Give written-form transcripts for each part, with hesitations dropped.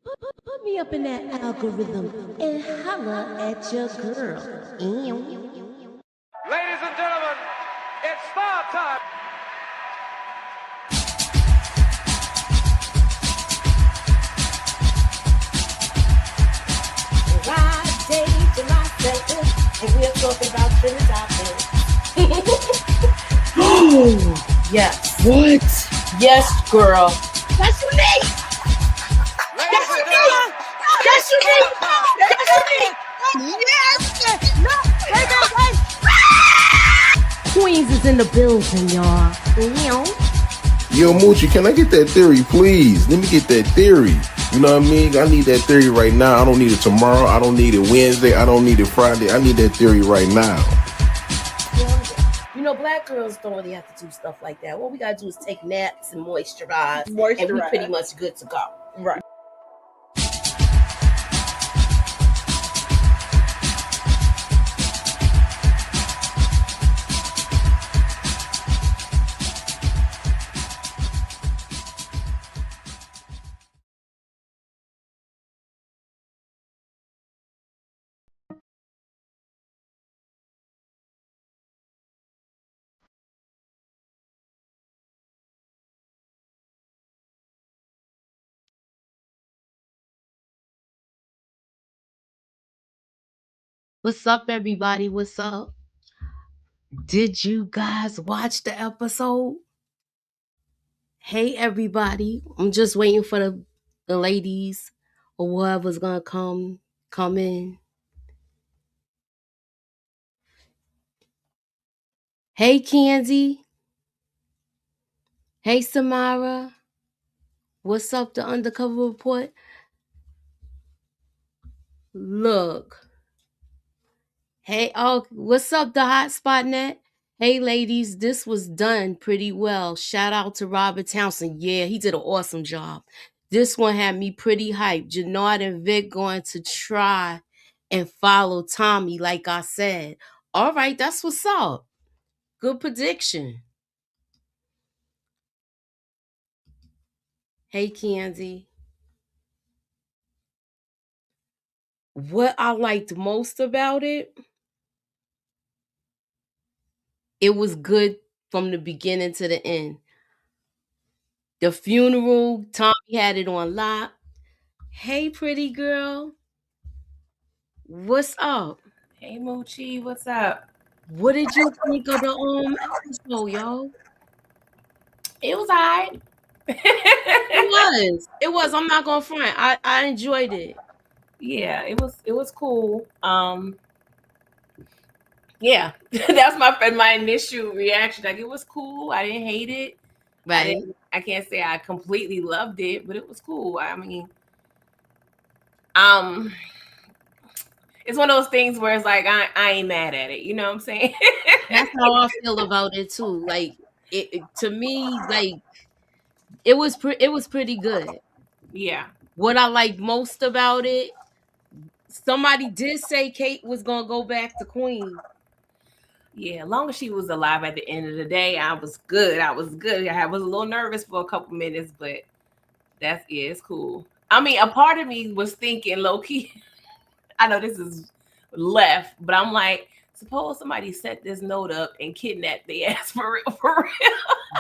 Put me up in that algorithm and holla at your girl. Ladies and gentlemen, it's star time. Friday, July 2nd, and we're talking about trending topics. Oh, Yes. what? Yes, girl. That's unique. Ladies That's and unique. gentlemen, That's unique. That's unique. Yes. No. Wait. Queens is in the building, y'all. Yo, Moochie, can I get that theory, please? Let me get that theory. You know what I mean? I need that theory right now. I don't need it tomorrow. I don't need it Wednesday. I don't need it Friday. I need that theory right now. You know, black girls don't really have to do stuff like that. What we gotta do is take naps and moisturize. And we pretty much good to go. Right. What's up, everybody? What's up? Did you guys watch the episode? Hey, everybody. I'm just waiting for the ladies or whoever's gonna come in. Hey, Kenzie. Hey, Samara. What's up, the undercover report? Look. Hey, oh, what's up, the hotspot net? Hey, ladies, this was done pretty well. Shout out to Robert Townsend. Yeah, he did an awesome job. This one had me pretty hyped. Jannard and Vic going to try and follow Tommy, like I said. All right, that's what's up. Good prediction. Hey, Kenzie. What I liked most about it, it was good from the beginning to the end. The funeral, Tommy had it on lock. Hey, pretty girl. What's up? Hey, Moochie, what's up? What did you think of the episode, yo? It was alright. It was. I'm not gonna front. I enjoyed it. Yeah, it was cool. Yeah, that's my initial reaction. Like, it was cool. I didn't hate it. Right. I can't say I completely loved it, but it was cool. I mean, it's one of those things where it's like I ain't mad at it. You know what I'm saying? That's how I feel about it too. Like to me, like it was pretty good. Yeah. What I liked most about it, somebody did say Kate was gonna go back to Queen. Yeah, as long as she was alive at the end of the day, I was good. I was good. I was a little nervous for a couple minutes, but it's cool. I mean, a part of me was thinking low key. I know this is left, but I'm like, suppose somebody set this note up and kidnapped the ass for real, for real.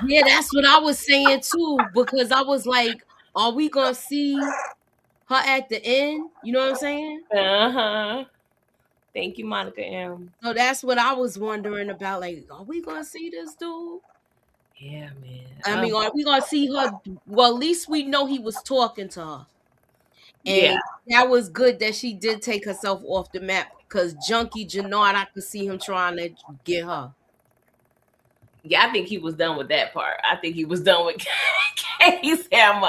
Yeah, that's what I was saying too, because I was like, are we gonna see her at the end? You know what I'm saying? Uh-huh. Thank you, Monica M. So that's what I was wondering about. Like, are we gonna see this dude? Yeah, man. I mean, are we gonna see her? Well, at least we know he was talking to her. And that was good that she did take herself off the map, because Junkie Jannard, I could see him trying to get her. Yeah, I think he was done with that part. I think he was done with he said, I'm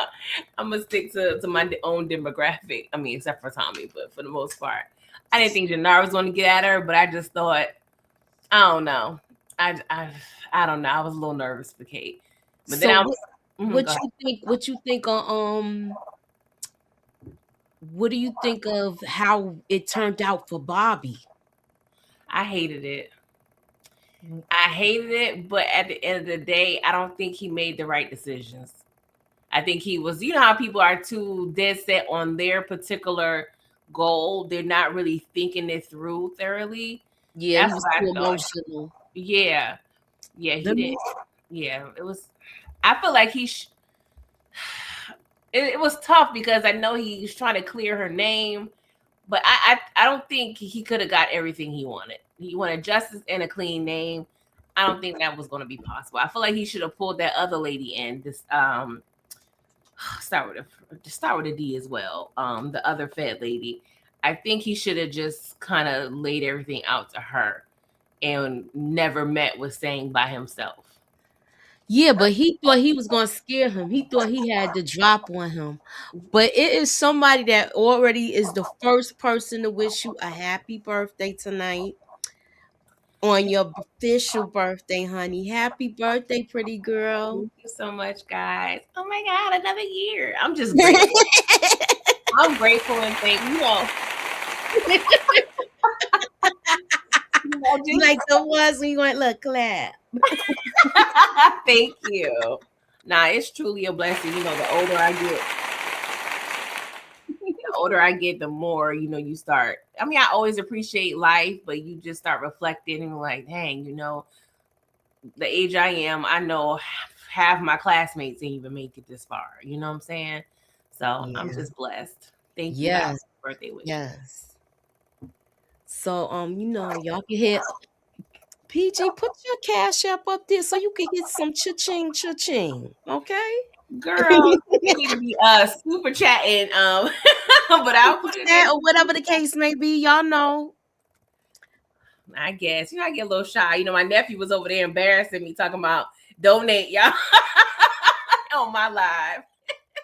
gonna stick to my own demographic. I mean, except for Tommy, but for the most part, I didn't think Jannard was going to get at her, but I just thought, I don't know. I don't know. I was a little nervous for Kate, but So then I was. what you think what do you think of how it turned out for Bobby? I hated it. I hated it, but at the end of the day, I don't think he made the right decisions. I think he was, you know how people are too dead set on their particular goal. They're not really thinking it through thoroughly. Yeah, That's he was what I too thought. emotional. Yeah. Yeah, he Let did. me Yeah, it was. I feel like it was tough because I know he's trying to clear her name, but I don't think he could have got everything he wanted. He wanted justice and a clean name. I don't think that was going to be possible. I feel like he should have pulled that other lady in. This start with start with a D as well. The other Fed lady. I think he should have just kind of laid everything out to her and never met with saying by himself. Yeah, but he thought he was gonna scare him. He thought he had the drop on him. But it is somebody that already is the first person to wish you a happy birthday tonight on your official birthday, honey. Happy birthday, pretty girl. Thank you so much, guys. Oh my God, another year. I'm just grateful. I'm grateful and thank You just like the ones when you went, look, clap. thank you. Nah, it's truly a blessing. You know, the older I get, the more, you start. I mean, I always appreciate life, but you just start reflecting and like, dang, the age I am, I know half my classmates didn't even make it this far. You know what I'm saying? So I'm Yeah. just blessed. Thank you guys Yes. for birthday wishes. Yes. So y'all can hit PG, put your cash app up there so you can get some cha-ching, cha-ching. Okay? Girl, you need to be super chatting, but I'll put it Chat in. or whatever the case may be, y'all know. I guess. I get a little shy. My nephew was over there embarrassing me, talking about donate, y'all, on my live.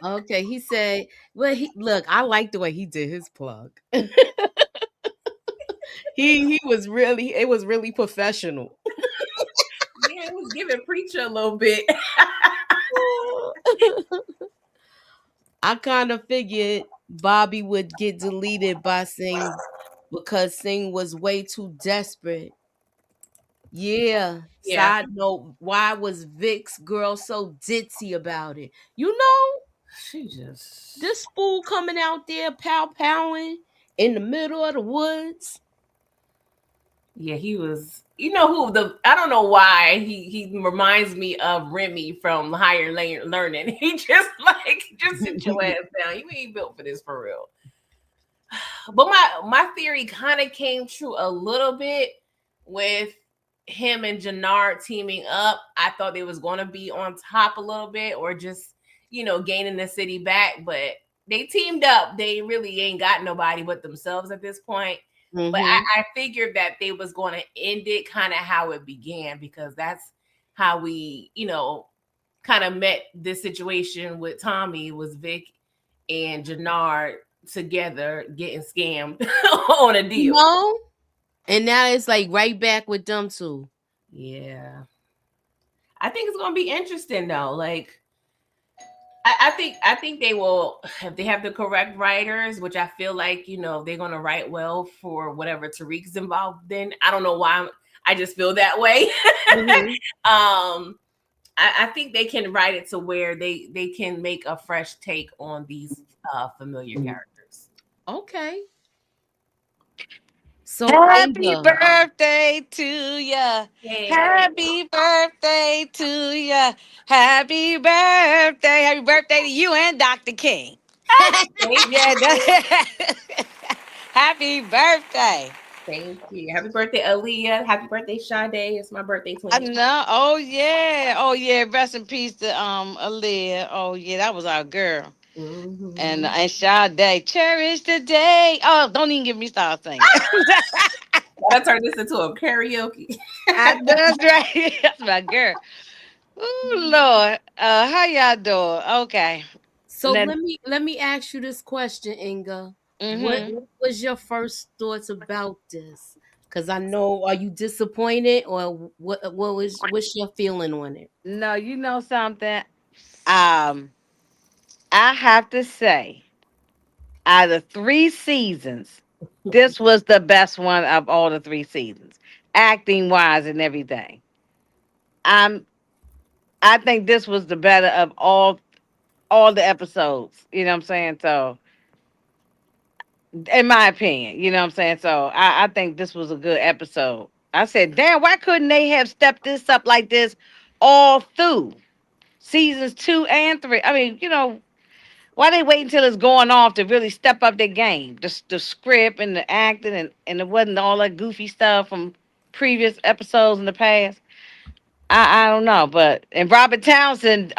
Okay, he said, well, look, I like the way he did his plug. He was really, it was really professional. Yeah, it was giving preacher a little bit. I kind of figured Bobby would get deleted by Singh because Singh was way too desperate. Yeah. Yeah, Side note, why was Vic's girl so ditzy about it? You know, she just. this fool coming out there pow powing in the middle of the woods. Yeah, he was. You know who the? I don't know why he reminds me of Remy from Higher Learning. He just sit your ass down. You ain't built for this for real. But my theory kind of came true a little bit with him and Jannard teaming up. I thought they was going to be on top a little bit or just gaining the city back, but they teamed up. They really ain't got nobody but themselves at this point. But Mm-hmm. I figured that they was going to end it kind of how it began because that's how we kind of met this situation with Tommy was Vic and Jannard together getting scammed on a You deal. know? And now it's like right back with them two. Yeah. I think it's gonna be interesting though. Like I think they will if they have the correct writers, which I feel like, they're gonna write well for whatever Tariq's involved in. I don't know why I just feel that way. Mm-hmm. I think they can write it to where they can make a fresh take on these familiar characters. Okay. So Happy Inga. birthday to ya. Yeah. Happy birthday to ya. Happy birthday. Happy birthday to you and Dr. King. Thank Yeah, happy birthday. Thank you. Happy birthday, Aaliyah. Happy birthday, Sade. It's my birthday I twin. know. Oh yeah. Oh yeah. Rest in peace to Aaliyah. Oh yeah, that was our girl. And Mm-hmm. Sade, cherish the day. Oh, don't even get me started singing. Gotta turn this into a karaoke. I know that's right. That's my girl. Oh Lord. How y'all doing? Okay. So Now, let me ask you this question, Inga. What mm-hmm. was your first thoughts about this? Because I know, are you disappointed or what's your feeling on it? No, you know something. Um, I have to say, out of 3 seasons, this was the best one of all the 3 seasons, acting wise and everything. I'm I think this was the better of all. all the episodes. You know what I'm saying? So, in my opinion, you know what I'm saying? So, I think this was a good episode. I said, damn, why couldn't they have stepped this up like this all through seasons 2 and 3? I mean, why they wait until it's going off to really step up their game? The script and the acting, and it wasn't all that goofy stuff from previous episodes in the past. I don't know, but and Robert Townsend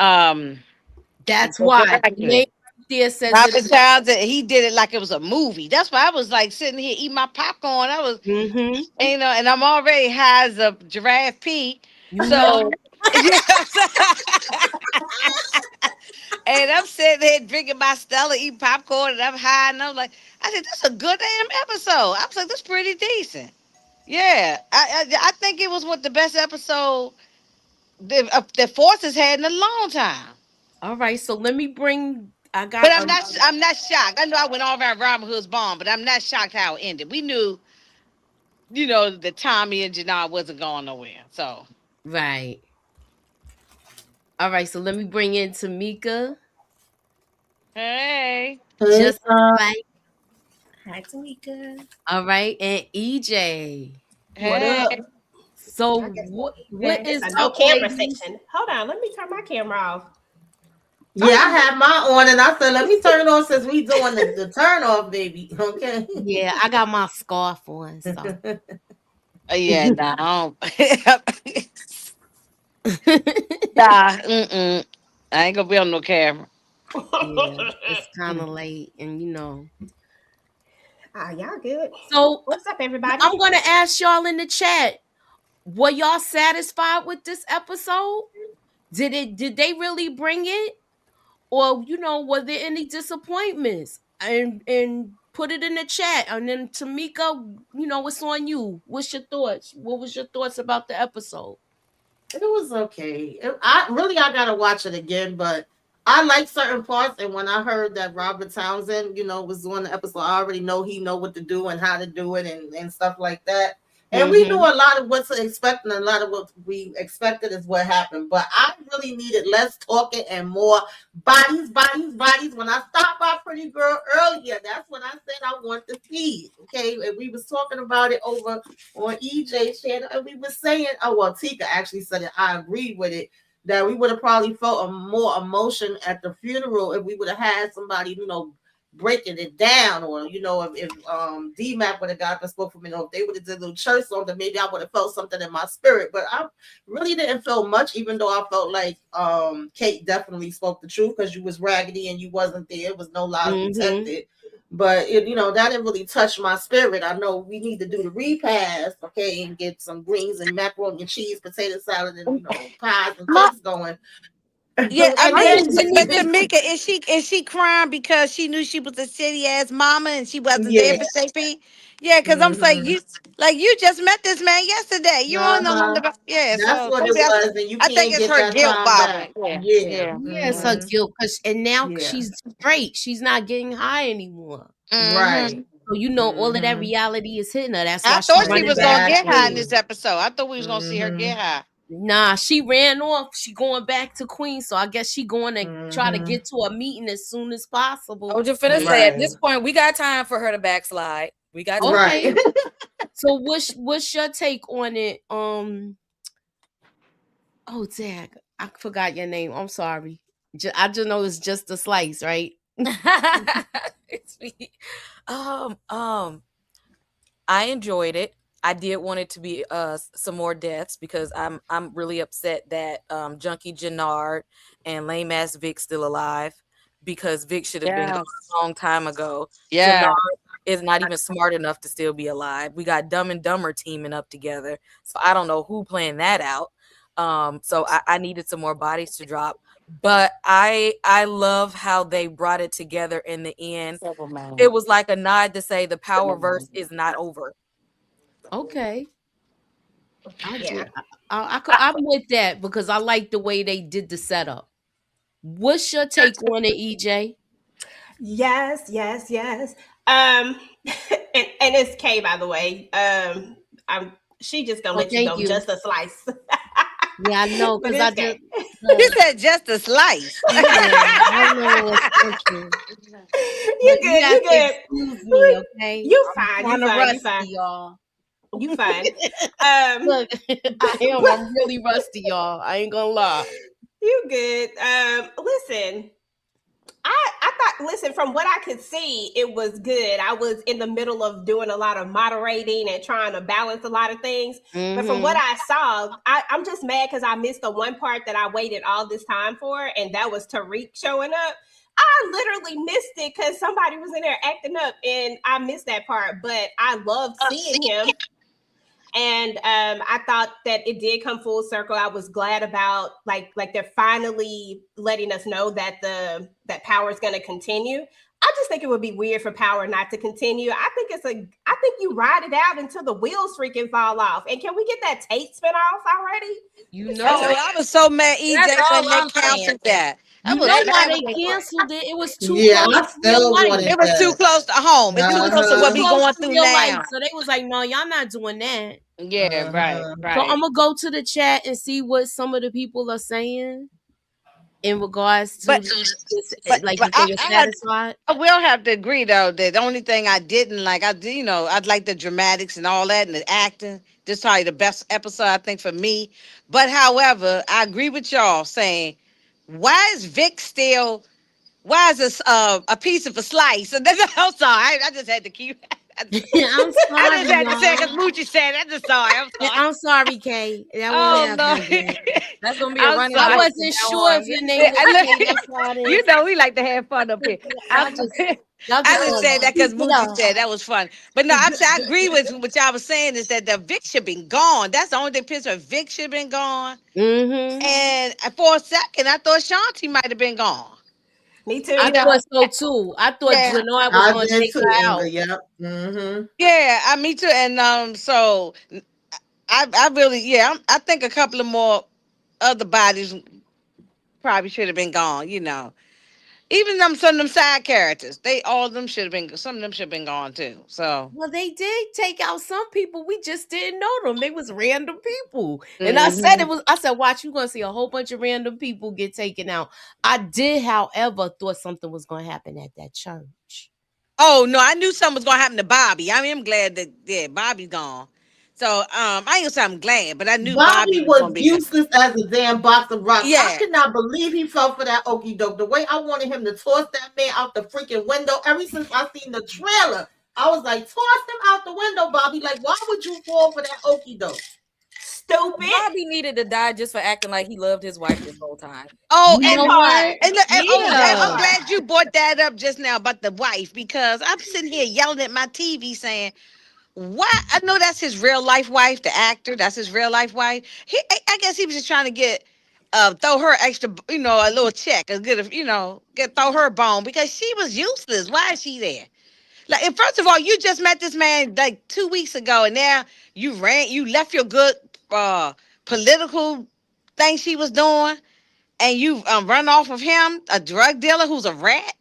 That's why the directed name it. right there says it. Robert Townsend, he did it like it was a movie. That's why I was like sitting here eating my popcorn. I was, Mm-hmm. and I'm already high as a giraffe pee. You know. So, you know what I'm saying? And I'm sitting there drinking my Stella, eating popcorn, and I'm high, and I'm like, I said, this is a good damn episode. I was like, this pretty decent. Yeah, I think it was what the best episode the Forces had in a long time. All right, so let me bring. I But got I'm not shocked. I know I went all around Robin Hood's bomb, but I'm not shocked how it ended. We knew, that Tommy and Janard wasn't going nowhere. So right. All right, so let me bring in Tamika. hey, Hey, Just like. Hi, Tamika. All right, and EJ. what hey, up? So I guess what this is a no up, camera ladies? section. Hold on, let me turn my camera off. Yeah, I had my on, and I said, let me turn it on since we doing the turn off, baby. Okay. Yeah, I got my scarf on, so. yeah, nah, nah, I ain't gonna be on no camera. Yeah, it's kind of late, and Ah, y'all good. So What's up, everybody? I'm gonna ask y'all in the chat: were y'all satisfied with this episode? Did they really bring it, or were there any disappointments? And put it in the chat, and then Tamika, it's on you. What's your thoughts? What was your thoughts about the episode? It was okay. I gotta watch it again, but I like certain parts. And when I heard that Robert Townsend, was doing the episode, I already know he know what to do and how to do it and stuff like that. And we knew Mm-hmm. a lot of what to expect, and a lot of what we expected is what happened. But I really needed less talking and more bodies, bodies, bodies. When I stopped by Pretty Girl earlier, that's when I said I want to see. Okay, and we was talking about it over on EJ channel, and we were saying, oh well, Tika actually said it. I agreed with it that we would have probably felt a more emotion at the funeral if we would have had somebody, breaking it down, or if D-Mac would have got the spoke for me, if they would have did a little church song, then maybe I would have felt something in my spirit. But I really didn't feel much, even though I felt like Kate definitely spoke the truth because you was raggedy and you wasn't there. It was no lies Mm-hmm. detected. But that didn't really touch my spirit. I know we need to do the repast, okay, and get some greens and macaroni and cheese, potato salad, and pies and My, cakes going. yeah, I And I mean, then just didn't but even. Tamika, is she crying because she knew she was a shitty ass mama and she wasn't there yeah, for JP? Yeah, because I'm saying hmm you just met this man yesterday. You don't know nothing uh-huh. about, yeah. That's So what it maybe was, and you I think can't it's get her that guilt time back. bothering. Yeah, Yeah, yeah. Yeah, it's her guilt, and now yeah, she's straight. She's not getting high anymore. Hmm. right. So all of that reality is hitting her. That's I why she thought she running was gonna back to get high in Exactly. this Queens. episode. I thought we was gonna see her hmm get high. Nah, she ran off. She going back to Queens. So I guess she going to try to hmm get to a meeting as soon as I possible. was just finna say, at Right. this point, we got time for her to backslide. We got time. Okay. Right. So what's your take on it? Oh dang, I forgot your name. I'm sorry. I just know it's just a slice, right? It's me. Um, um, I enjoyed it. I did want it to be some more deaths because I'm really upset that Junkie Jannard and lame ass Vic still alive because Vic should have been gone Yes. a long time ago. Yeah. Jannard is not even smart enough to still be alive. We got Dumb and Dumber teaming up together, so I don't know who planned that out. So I needed some more bodies to drop, but I love how they brought it together in the end. Trouble man. It was like a nod to say the power verse is not over. Okay. I Yeah. just I'm with that because I like the way they did the setup. What's your take on it, EJ? Yes, yes, yes. Um, and it's Kay, by the way. I'm she just gonna Oh, let you thank go you. just a slice. Yeah, I know, But because it's I okay. just You uh, said just a slice. yeah, I know it's something. But You you good. have You to good. excuse me, okay? You I'm fine. You kind of fine. You rusty, fine. y'all. You fine. Um, Look, I am. but I'm really rusty, y'all. I ain't gonna lie. you good. Listen. I thought, listen, from what I could see, it was good. I was in the middle of doing a lot of moderating and trying to balance a lot of things. But from what Mm-hmm. I saw, I'm just mad because I missed the one part that I waited all this time for, and that was Tariq showing up. I literally missed it because somebody was in there acting up, and I missed that part. But I loved seeing him, and I thought that it did come full circle. I was glad about like they're finally letting us know that that power is going to continue. I just think it would be weird for power not to continue. I think you ride it out until the wheels freaking fall off. And can we get that Tate spinoff already? You It's know Oh, it. time. I was so mad, That's EJ, all when they I'm saying. canceled that. I You was know That why mad they when they canceled it? It was too Yeah, close I to real still life. wanted it was too that. close to home. It's It too was close to too what Uh-huh. we close going to through real life. now. So they was like, no, y'all not doing that. Yeah, right, Uh-huh. So I'm right. gonna go to the chat and see what some of the people are saying in regards to But this, like but if they were satisfied. I will have to agree though that the only thing I didn't like, I'd like the dramatics and all that and the acting. This is probably the best episode I think for me. But however, I agree with y'all saying, why is Vic still? Why is this a piece of a slice? And then, I'm sorry, I just had to keep. I'm I just sorry, had to say y'all. because Moochie said it. I'm just sorry. I'm sorry. I'm sorry, Kay. That won't Oh happen no, again. That's gonna be a I'm running I sorry. joke from wasn't now sure on. if Yeah. your name was Kay. That's why I You didn't. know we like to have fun up here. Y'all just y'all I just just gonna said that keep because it Moochie up. said that was fun. But no, I agree with what y'all was saying is that the Vic should been gone. That's the only thing pissed me. Vic should have been gone. Mm-hmm. And for a second, I thought Shanti might have been gone. Me I You too. know, thought so too. I thought yeah, Janoy was I gonna did take too, her Inga. out. Yep. Mm-hmm. yeah, me too. And so I really, yeah, I think a couple of more other bodies probably should have been gone. You know, even some of them side characters, they all of them should have been. Some of them should have been gone too. So. Well, they did take out some people. We just didn't know them. They was random people. And I said Hmm. it was I said, watch, you're gonna see a whole bunch of random people get taken out. I did, however, thought something was gonna happen at that church. Oh no, I knew something was gonna happen to Bobby. I mean, I'm glad that yeah, Bobby's gone. So I ain't gonna say I'm glad, but I knew Bobby Bobby was was gonna be gone. useless as a damn box of rocks. I Yeah. could not believe he fell for that okie doke. The way I wanted him to toss that man out the freaking window ever since I seen the trailer. I was like, toss him out the window, Bobby. Like, why would you fall for that okie doke? Stupid. Bobby needed to die just for acting like he loved his wife this whole time. Oh, You That know and what? part. and, look, and oh, That I'm Yeah. part. glad you brought that up just now about the wife because I'm sitting here yelling at my TV saying, "Why?" I know that's his real life wife, the actor. That's his real life wife. I guess he was just trying to get, throw her extra, a little check, as good, get throw her a bone because she was useless. Why is she there? Like, and first of all, you just met this man like 2 weeks ago, and now you left your good uh political thing she was doing, and you run off of him, a drug dealer who's a rat.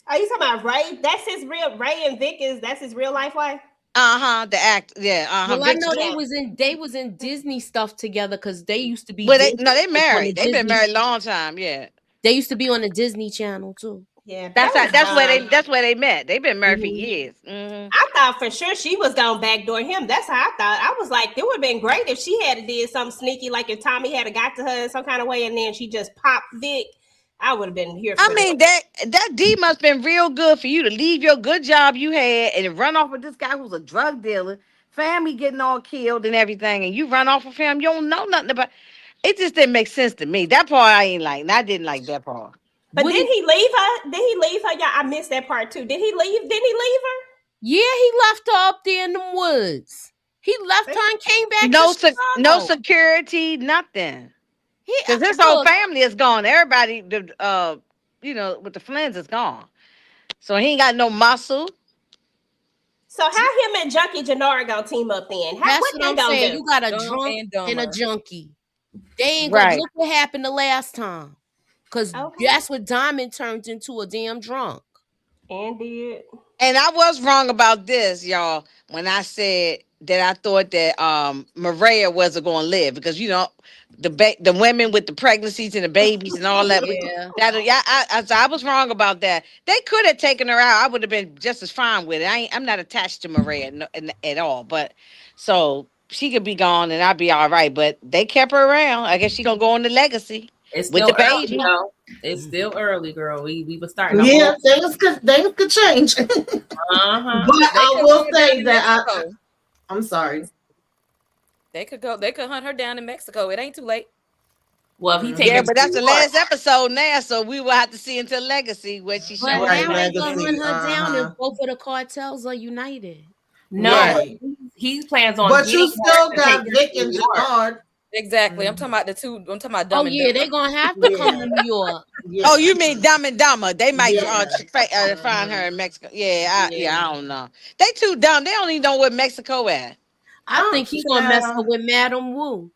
Are you talking about Ray? That's his real Ray and Vic is that's his real life wife? The act, yeah, Well, I know Victor. Yeah. they was in Disney stuff together because they used to be Well, they Disney on the married. They've been Disney. married a long time. Yeah, They used to be on the Disney Channel too. Yeah. That was dumb. that's where they met. They've been married for Hmm. years. Hmm. I thought for sure she was gonna backdoor him. That's how I thought. I was like, it would have been great if she had did something sneaky, like if Tommy had got to her in some kind of way, and then she just popped Vic. I would have been here I for that. mean that D must have been real good for you to leave your good job you had and run off with this guy who's a drug dealer, family getting all killed and everything, and you run off with him. You don't know nothing about. It just didn't make sense to me. That part I ain't like. And I didn't like that part. But What did did he leave her? Did he leave her? Yeah, I missed that part too. Did he leave? Did he leave Yeah, he left her up there in the woods. He left her? her and came back to No Chicago. security, nothing. He Because his whole look, family is gone. Everybody, with the Flins is gone. So he ain't got no muscle. So how him and Junkie Janora gonna team up then? that's What what they I'm gonna saying. do? You got a Dumb drunk and and a dumber. junkie. They ain't gonna Right. look what happened the last time. Cause Okay. that's what Diamond turned into, a damn drunk. And did. And I was wrong about this, y'all, when I said that I thought that Maria wasn't going to live because the women with the pregnancies and the babies and all that. Yeah. So I was wrong about that. They could have taken her out. I would have been just as fine with it. I'm not attached to Maria at all, but so she could be gone and I'd be all right. But they kept her around. I guess she gonna go on the legacy It's with still the early, baby. though. It's still early, girl. We were starting a Yeah, whole. things could change. But Uh-huh. They I could will go down say in that Mexico. I'm sorry. They could go. They could hunt her down in Mexico. It ain't too late. Well, if he take Yeah, her to but that's New the York, last episode now, so we will have to see until legacy what she But show up. Right, how they gonna legacy. hunt her down if both of the cartels are united? no, but Right. he plans on But you getting her still to take got her to Vic New and York. Jannard. Exactly. I'm Mhm. talking about the two. I'm talking about Oh Dumb and yeah, Dumber. they gonna have to come Yeah. to New York. Yeah. Oh, you mean Dumb and Dumber? They might Yeah. find her Mhm. in Mexico. Yeah, Yeah. I don't know. They too dumb. They don't even know where Mexico at. I Oh, think he gonna mess up child. with Madam Wu.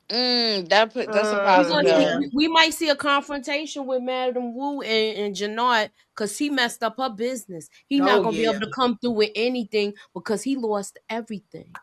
That's a We gonna see. Yeah. possibility. We might see a confrontation with Madam Wu and Jannard because he messed up her business. He not Oh, gonna be able yeah. to come through with anything because he lost everything.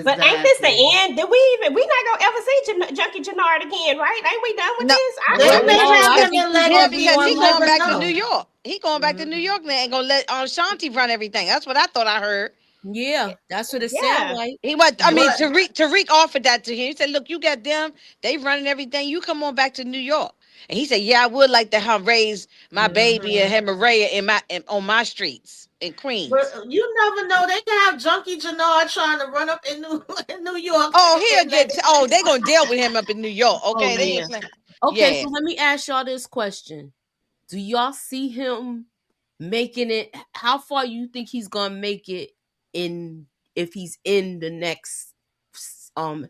But ain't this the Exactly. end? We not gonna ever see Junkie Jannard again, right? Ain't we done with No, this? I They I thought don't we may was know. have I him think in he yeah, gonna be legacy. because You he on going never back to legacy. New know. York. He going back to New Mhm. York now and gonna let Shanti run everything. That's what I thought I heard. Yeah, that's what it sound yeah. like. He was. I mean, But Tariq offered that to him. He said, "Look, you got them. They running everything. You come on back to New York." And he said, "Yeah, I would like to have raise my baby and mhm. have Maria on my streets in But Queens." you never know. They can have Junkie Jannard trying to run up in New in New York Oh, in he'll get. Oh, legacy. they gonna deal with him up in New York. Oh Okay, they yeah. ain't playing. Okay, Yeah, so let me ask y'all this question: do y'all see him making it? How far you think he's gonna make it in if he's in the next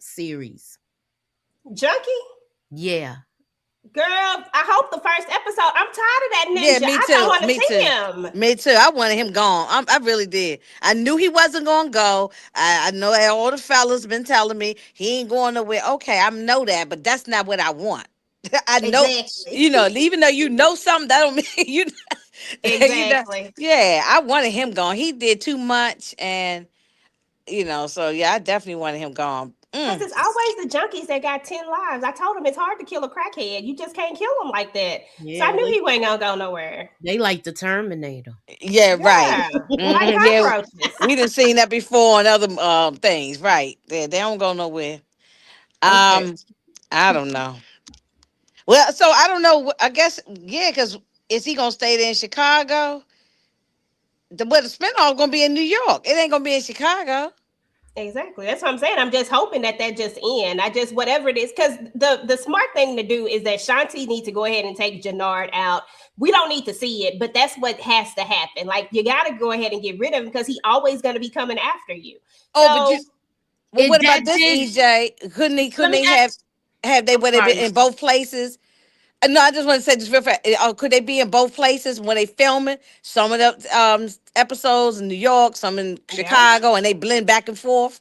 series? Junkie? Yeah. Girl, I hope the first episode. I'm tired of that yeah, ninja. me I don't too. want to Me see too. him. Me too. I wanted him gone. I really did. I knew he wasn't gonna go. I know that all the fellas been telling me he ain't going nowhere. Okay, I know that, but that's not what I want. I know, Exactly. even though you know something, that don't mean you know. Exactly. Yeah, I wanted him gone. He did too much, and so yeah, I definitely wanted him gone. Because it's always the junkies that got 10 lives. I told him it's hard to kill a crackhead. You just can't kill him like that. So I Yeah, knew he wasn't going to go nowhere. they like the Terminator. Yeah, right. Yeah. Like Yeah, cockroaches. we done seen that before on other things, right? They don't go nowhere. Okay. Um, I don't know. Well, so I don't know. I guess yeah, because is he gonna stay there in Chicago? The spinoff gonna be in New York. It ain't gonna be in Chicago. Exactly. That's what I'm saying. I'm just hoping that just end. I just whatever it is, because the smart thing to do is that Shanti needs to go ahead and take Jannard out. We don't need to see it, but that's what has to happen. Like you got to go ahead and get rid of him because he always going to be coming after you. Oh, but So well, what That about this, did. EJ? Couldn't he? Let Couldn't me they ask. have they I'm would have been sorry. in both places? No, I just want to say this real fast. Could they be in both places when they filming? Some of the episodes in New York, some in yeah. Chicago, and they blend back and forth.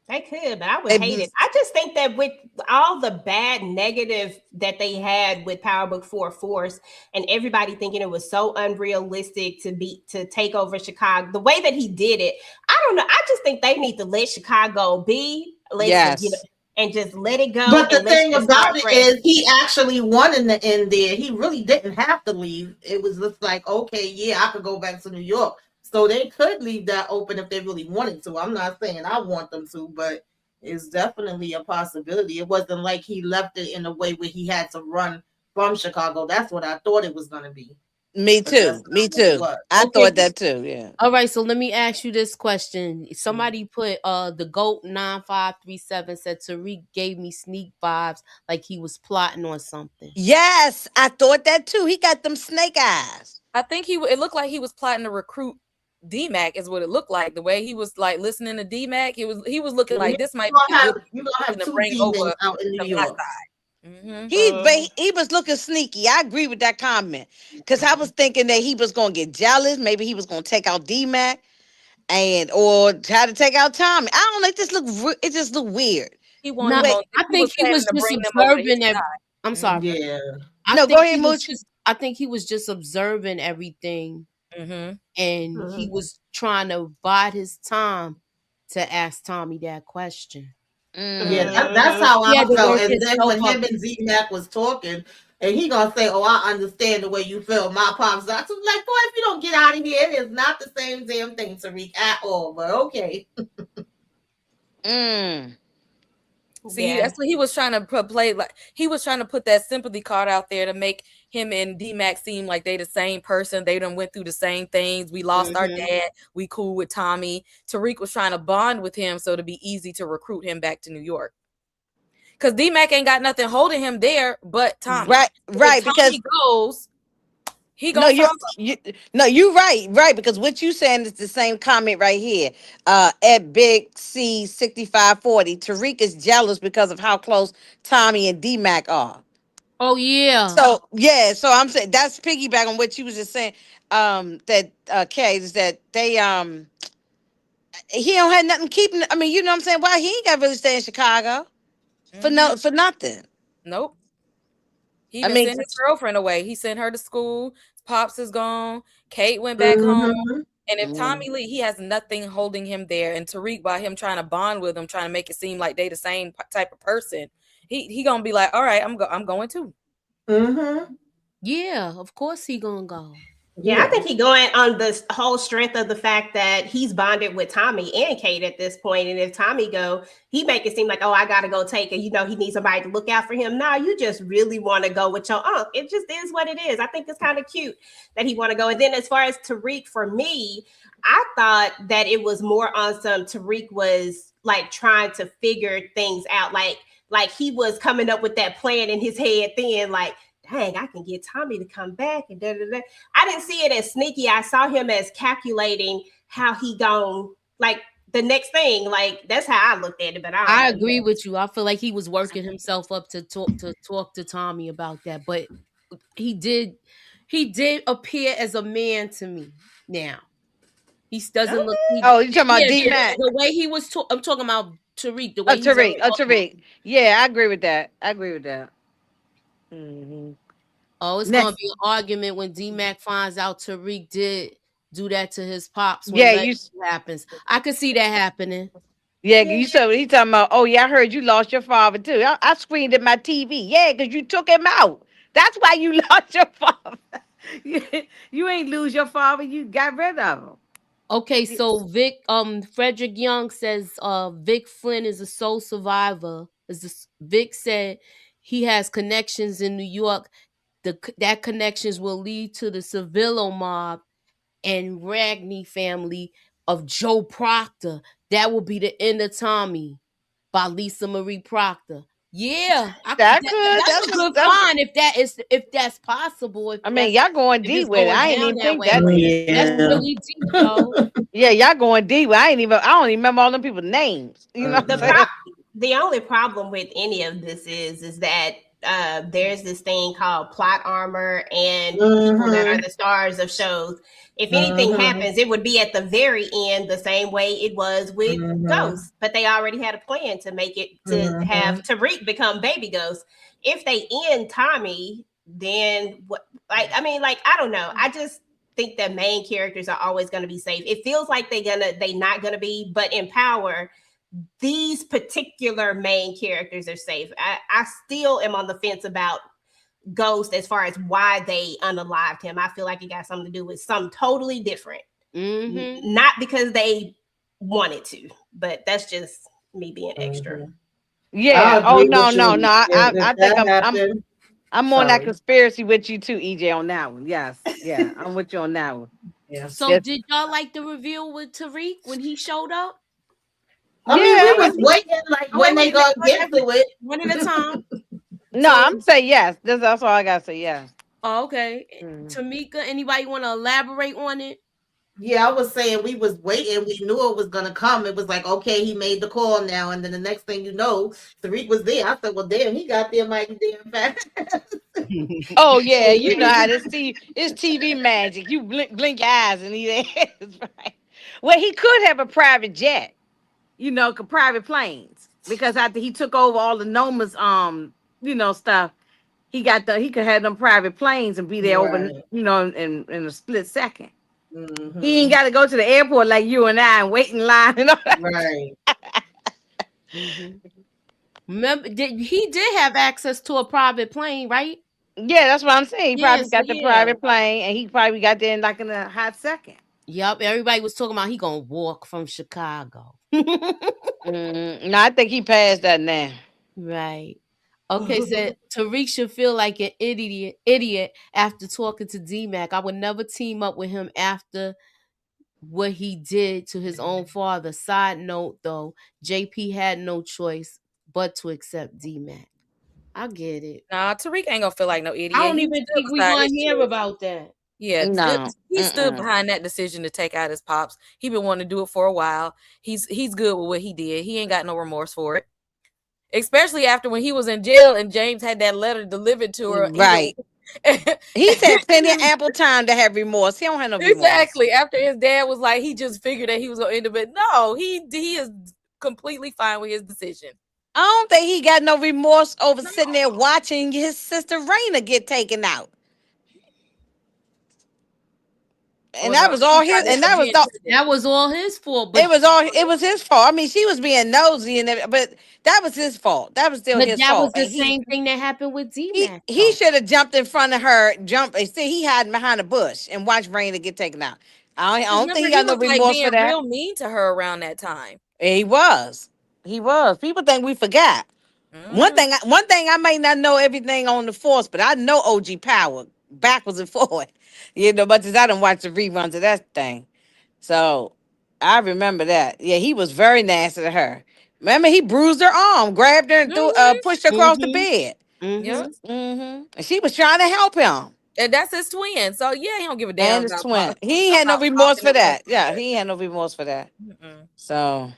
They could, but I would They hate it. I just think that with all the bad negative that they had with Power Book 4 Force and everybody thinking it was so unrealistic to take over Chicago, the way that he did it, I don't know. I just think they need to let Chicago be. Let's forget it Yes. and just let it go But the and let's thing just start about it fresh. is, he actually won in the end there. He really didn't have to leave. It was just like, okay, yeah, I could go back to New York. So they could leave that open if they really wanted to. I'm not saying I want them to, but it's definitely a possibility. It wasn't like he left it in a way where he had to run from Chicago. That's what I thought it was going to be. Me But that's too. Me not what it too. was. I Okay. thought that too. Yeah. All right, so let me ask you this question. Somebody put the GOAT 9537 said Tariq gave me sneak vibes like he was plotting on something. Yes, I thought that too. He got them snake eyes. I think it looked like he was plotting to recruit DMAC is what it looked like. The way he was like listening to DMAC, he was looking like this might be a good You're gonna have to two bring demons over out in New to my York. side. Mm-hmm. He was looking sneaky. I agree with that comment because I was thinking that he was gonna get jealous. Maybe he was gonna take out DMAC or try to take out Tommy. I don't know. It just look weird. He The wanted No, him way. on. I He think was he planning was to just bring them over to his observing side. I'm sorry. Yeah. I No, think go ahead, he was Mooch. just I think he was just observing everything Mm-hmm. and he was trying to bide his time to ask Tommy that question. Yeah, Mm. that's how He I had to felt. work And then himself when up. him and Z Mac was talking, and he gonna say, "Oh, I understand the way you feel." My pops, I was like, "Boy, if you don't get out of here, it is not the same damn thing, Tariq, at all." But okay. Mm. See, Yeah. that's what he was trying to play. Like he was trying to put that sympathy card out there to make him and D-Mac seem like they the same person. They done went through the same things. We lost our Mm-hmm. dad. We cool with Tommy. Tariq was trying to bond with him so to be easy to recruit him back to New York. Because D-Mac ain't got nothing holding him there but Tommy. Right, So if right. Because Tommy goes, he no, gonna follow. you're right, because what you saying is the same comment right here. At Big C 6540, Tariq is jealous because of how close Tommy and D Mac are. Oh yeah. So yeah, so I'm saying that's piggyback on what you was just saying. That Kay is that they he don't have nothing keeping. I mean, you know what I'm saying? Why he ain't got to really stay in Chicago Mm-hmm. for nothing. Nope. He I even mean, sent his girlfriend away. He sent her to school. Pops is gone. Kate went back home. Mm-hmm. And if mm, Tommy Lee, he has nothing holding him there. And Tariq, by him trying to bond with him, trying to make it seem like they the same type of person, he gonna be like, all right, I'm going too. Mm-hmm. Yeah, of course he gonna go. Yeah, I Yeah. think he going on the whole strength of the fact that he's bonded with Tommy and Kate at this point. And if Tommy go, he make it seem like, oh, I gotta go take it. You know, he needs somebody to look out for him. No, you just really want to go with your uncle. It just is what it is. I think it's kind of cute that he want to go. And then as far as Tariq, for me, I thought that it was more on some Tariq was like trying to figure things out, like he was coming up with that plan in his head. Then like, dang, I can get Tommy to come back and da da da. I didn't see it as sneaky. I saw him as calculating how he gone like the next thing. Like that's how I looked at it. But I don't I know. agree with you. I feel like he was working himself up to talk to Tommy about that, but he did he did appear as a man to me. Now doesn't look. oh, you talking about Yeah, D Mac? the way he was. I'm talking about Tariq. The way he's talking. Tariq. Yeah, I agree with that. I agree with that. Hmm. Oh, it's gonna Next, be an argument when D Mac finds out Tariq did do that to his pops when yeah, Legacy happens. I could see that happening. you said he talking about. Oh yeah, I heard you lost your father too. I screamed at my TV. Yeah, because you took him out. That's why you lost your father. you, you ain't lose your father. You got rid of Okay, him. so Frederick Young says Vic Flynn is a sole survivor. Vic said he has connections in New York. That connections will lead to the Civillo mob and Ragney family of Joe Proctor. That will be the end of Tommy by Lisa Marie Proctor. Yeah, That could. that's a good That's. find if that's possible. I mean, y'all going If deep it's with it. going I ain't down even that think way. that deep. That's Yeah. really deep, though. Yeah, y'all going deep. I ain't even. I don't even remember all them people's names. You know what I'm the Mhm. saying? the only problem with any of this is that there's this thing called plot armor and people that are Mhm. the stars of shows. If anything Mhm. happens, it would be at the very end, the same way it was with Mhm. Ghost. But they already had a plan to make it to have Mhm. Tariq become Baby Ghost. If they end Tommy, then what? Like, I mean, like, I don't know. I just think that main characters are always going to be safe. It feels like they not going to be, but in Power these particular main characters are safe. I still am on the fence about Ghost as far as why they unalived him. I feel like it got something to do with something totally different. Mm-hmm. Not because they wanted to, but that's just me being extra. Mhm. I Yeah. Oh agree no, with no, you. no. I If think that happened, I'm on that sorry. conspiracy with you too, EJ, on that one. Yes. Yeah. I'm with you on that one. Yeah. So Yes. did y'all like the reveal with Tariq when he showed up? I mean, we Yeah. was waiting like Oh, wait, when wait they a minute. gonna get to it. One at a time. No, So, I'm saying yes. That's all I gotta say. Yes. oh, okay. Mm. Tamika, anybody want to elaborate on it? Yeah, I was saying we was waiting. We knew it was gonna come. It was like, okay, he made the call now, and then the next thing you know, Tariq was there. I said, well, damn, he got there mighty damn fast. Oh yeah, you know how this it's TV magic. You blink your eyes and he is right. Well, he could have a private jet, private planes, because after he took over all the Noma's stuff, he could have them private planes and be there over Right. in a split second. He ain't got to go to the airport like you and I and wait in line and all that. Right. Remember, he did have access to a private plane, right? Yeah, that's what I'm saying. He Yeah, probably so got the yeah. private plane, and he probably got there in like in a hot second. Yep, everybody was talking about he gonna walk from Chicago. No, I think he passed that now. Right. Okay, said Tariq should feel like an idiot after talking to D-Mac. I would never team up with him after what he did to his own father. Side note though, JP had no choice but to accept D-Mac. I get it. Nah, Tariq ain't gonna feel like no idiot. I don't He even stood think we beside gonna his hear children. about that. Yeah, No. he stood behind that decision to take out his pops. He been wanting to do it for a while. He's good with what he did. He ain't got no remorse for it. Especially after when he was in jail and James had that letter delivered to her. Right. He said plenty of ample time to have remorse. He don't have no remorse. Exactly. After his dad was like, he just figured that he was gonna end up. No, he is completely fine with his decision. I don't think he got no remorse over sitting there watching his sister Raina get taken out. And that was all his. And that was all. That was all his fault. It was all. It was his fault. I mean, she was being nosy and everything, but that was his fault. That was still But his that was fault. the And same thing that happened with D-Mac. he should have jumped in front of her. Jump. See, he hiding behind a bush and watched Raina get taken out. I don't think he got no was like remorse being for that. real mean to her around that time. He was. He was. People think we forgot. One thing I might not know everything on the force, but I know OG Power backwards and forward. But I don't watch the reruns of that thing. So I remember that. Yeah, he was very nasty to her. Remember, he bruised her arm, grabbed her and pushed her across the bed. Yep. And she was trying to help him. And that's his twin. So yeah, he don't give a damn And his about twin. He ain't had no remorse for that. Yeah, he had no remorse for that. So.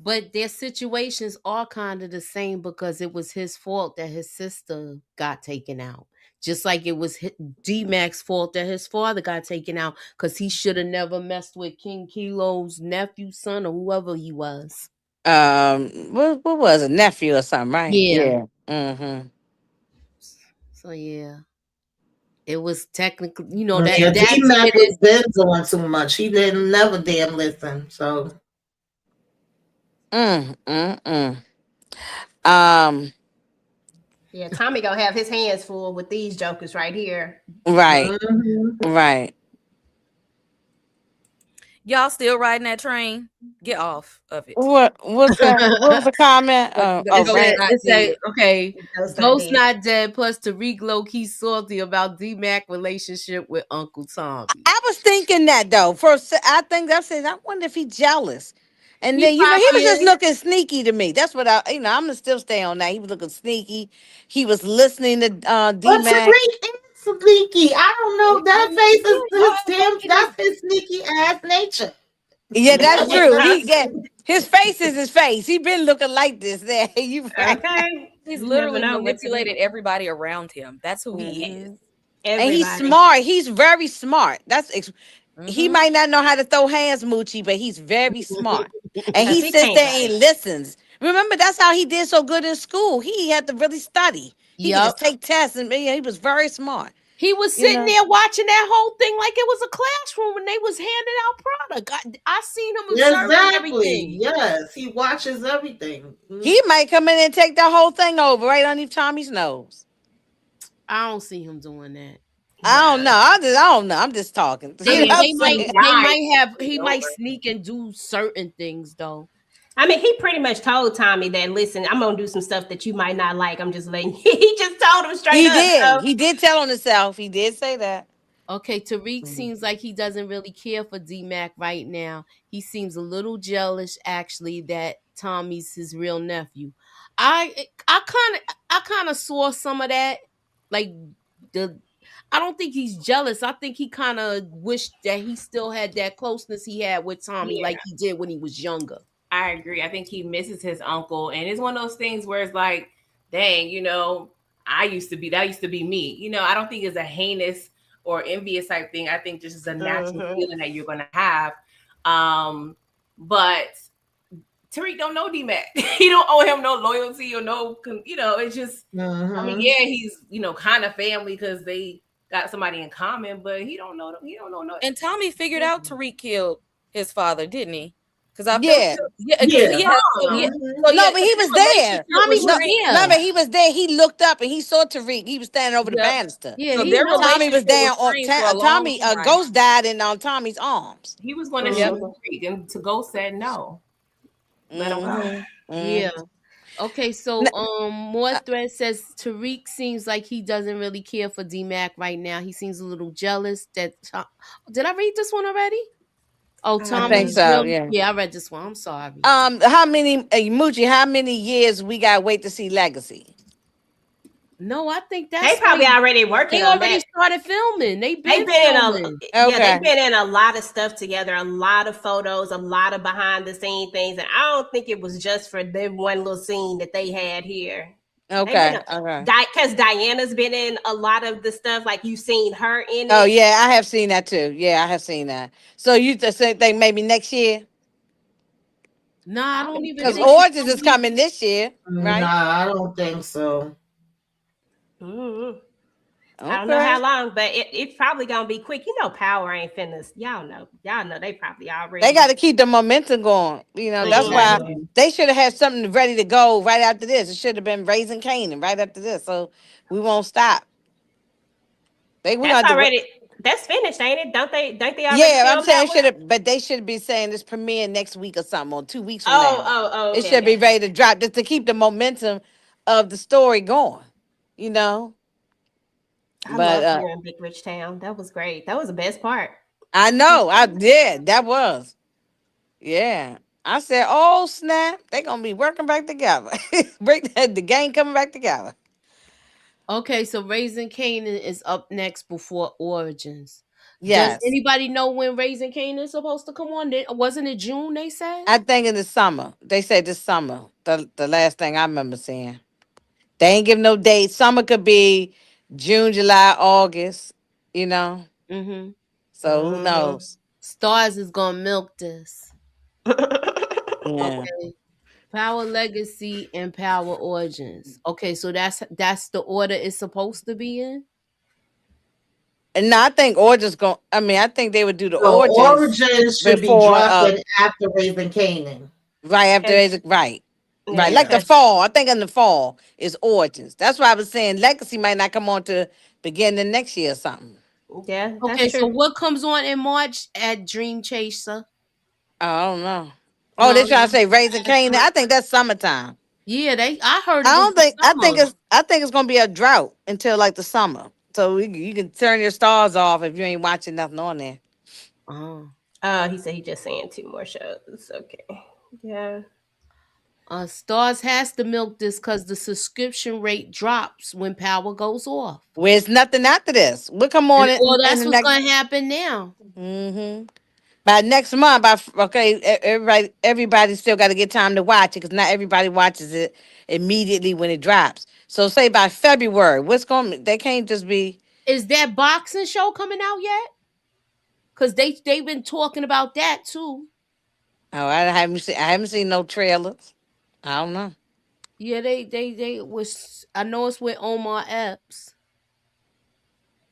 But their situations are kind of the same because it was his fault that his sister got taken out. Just like it was D-Mac's fault that his father got taken out because he should have never messed with King Kilo's nephew, son, or whoever he was. What was it? Nephew or something, right? Yeah. So yeah. It was technically, that D-Mac was been doing too much. He didn't never damn listen. So Yeah, Tommy gonna have his hands full with these jokers right here. Right. Right. Y'all still riding that train? Get off of it. What's that? What was the comment? It said, okay, Ghost Ghost not dead. Plus, Tariq low-key salty about D-Mac relationship with Uncle Tommy. I was thinking that though. First, I think that's it. I wonder if he's jealous. And then he was just looking sneaky to me. That's what I'm gonna still stay on that. He was looking sneaky. He was listening to D-Mac. But Tariq is sneaky. I don't know. That face is that's his sneaky ass nature. Yeah, that's true. His face is his face. He been looking like this. There, you right. Okay. He's literally manipulated everybody around him. That's who he is. And he's smart. He's very smart. He might not know how to throw hands, Moochie, but he's very smart. And he sits there and listens. Remember, that's how he did so good in school. He had to really study. He could just take tests, and he was very smart. He was sitting there watching that whole thing like it was a classroom when they was handing out product. I seen him observing everything. Yes, he watches everything. He might come in and take that whole thing over right underneath Tommy's nose. I don't see him doing that. I don't know. I don't know. I'm just talking. He might sneak and do certain things though. I mean, he pretty much told Tommy that, listen, I'm gonna do some stuff that you might not like. I'm just letting you. He just told him straight up. He did. So. He did tell on himself. He did say that. Okay, Tariq seems like he doesn't really care for D-Mac right now. He seems a little jealous, actually, that Tommy's his real nephew. I kind of saw some of that. Like I don't think he's jealous. I think he kind of wished that he still had that closeness he had with Tommy, like he did when he was younger. I agree. I think he misses his uncle, and it's one of those things where it's like, dang, that used to be me. I don't think it's a heinous or envious type thing. I think this is a natural feeling that you're going to have. But Tariq don't know D-Mac. He don't owe him no loyalty or no, it's just, I mean, yeah, he's, kind of family because they got somebody in common, but he don't know. He don't know no. And Tommy figured out Tariq killed his father, didn't he? Because I feel Yeah. because Yeah. so yeah, Mhm. so No, yeah, but 'cause he his was there. relationship Tommy was was strained. there. No, but he was there. He looked up and he saw Tariq. He was standing over the Yep. banister. Yeah, So he their know. Tommy was relationship was down on strained for a long Tommy. time. Ghost died in on Tommy's arms. He was going to Yep. shoot Tariq, and to go said no. Let him go. Yeah. Okay, so more Uh, thread says Tariq seems like he doesn't really care for D-Mac right now. He seems a little jealous that did I read this one already? Oh, I think Tommy so. real Yeah. yeah, I read this one. I'm sorry. How many Moochie? How many years we got to wait to see Legacy? No, I think They that's probably like already working they on already that. started filming. They've They've been been in filming. they've Okay. been in a lot of stuff together, a lot of photos, a lot of behind the scene things, and I don't think it was just for the one little scene that they had here. They've been Okay. Okay. because Diana's been in a lot of the stuff, like you've seen her in Oh it. yeah, I have seen that too. Yeah, I have seen that. So you just think maybe next year? Nah, I don't even Because think it's Origins gonna is be. coming this year, right? Nah, I don't think so. Mhm. I don't know Okay. how long, but it's probably gonna be quick. You know, Power ain't finished. Y'all know they probably They already. got to keep the momentum going. You know, that's why Mhm. Exactly. they should have had something ready to go right after this. It should have been Raising Canaan right after this. So we won't stop. We That's got to. already that's finished, ain't it? Don't they? Don't they already Yeah, I'm film that saying one? should have, but they should be saying this premiere next week or something, or 2 weeks from now. It Okay, should be okay. ready to drop just to keep the momentum of the story going. You know, I but love here in Big Rich Town. That was great. That was the best part. I know I did. That was. Yeah. I said, oh snap, they gonna be working back together. Break the game coming back together. Okay, so Raising Canaan is up next before Origins. Does Yes. anybody know when Raising Canaan is supposed to come on? Wasn't it June? They said. I think in the summer. They said this summer. The last thing I remember seeing. They ain't give no date. Summer could be June, July, August, you know. Mm-hmm. So who knows? Stars is gonna milk this. Yeah. Okay. Power Legacy and Power Origins. Okay, so that's the order it's supposed to be in. And no, I think Origins going I think they would do the So Origins Origins should be before dropping after Raising Canaan. right after Cause right. Right. yeah, Like the cause fall. I think in the fall is Origins. That's why I was saying Legacy might not come on to beginning next year or something. yeah, that's Okay, so true. what comes on in March at Dream Chaser? I don't know. Oh, No, they're trying to no. say Raising That's Canaan. I think that's summertime. yeah, I heard I it was don't the think summer. I think it's gonna be a drought until like the summer. So you can turn your stars off if you ain't watching nothing on there. Oh. He said he just saying 2 more shows. Okay. Yeah. Stars has to milk this because the subscription rate drops when power goes off. Where's nothing after this? We'll come on And well, in that's the what's next. gonna happen now. By next month. Everybody still got to get time to watch it because not everybody watches it immediately when it drops. So say by February, what's going? They can't just be. Is that boxing show coming out yet? Because they've been talking about that too. Oh, I haven't seen no trailers. I don't know. Yeah, they was. I know it's with Omar Epps,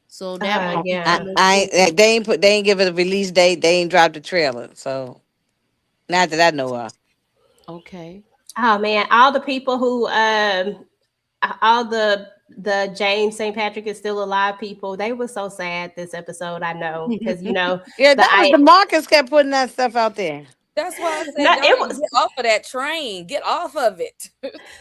so that might be I, Yeah. coming I soon. ain't, they ain't give it a release date. They ain't dropped the trailer. So not that I know of. Okay. Oh man, all the people who all the James St. Patrick is still alive people, they were so sad this episode, I know. Because Yeah, the that was I the Marcus kept putting that stuff out there. That's why I no, said y'all it need to was get off of that train. Get off of it.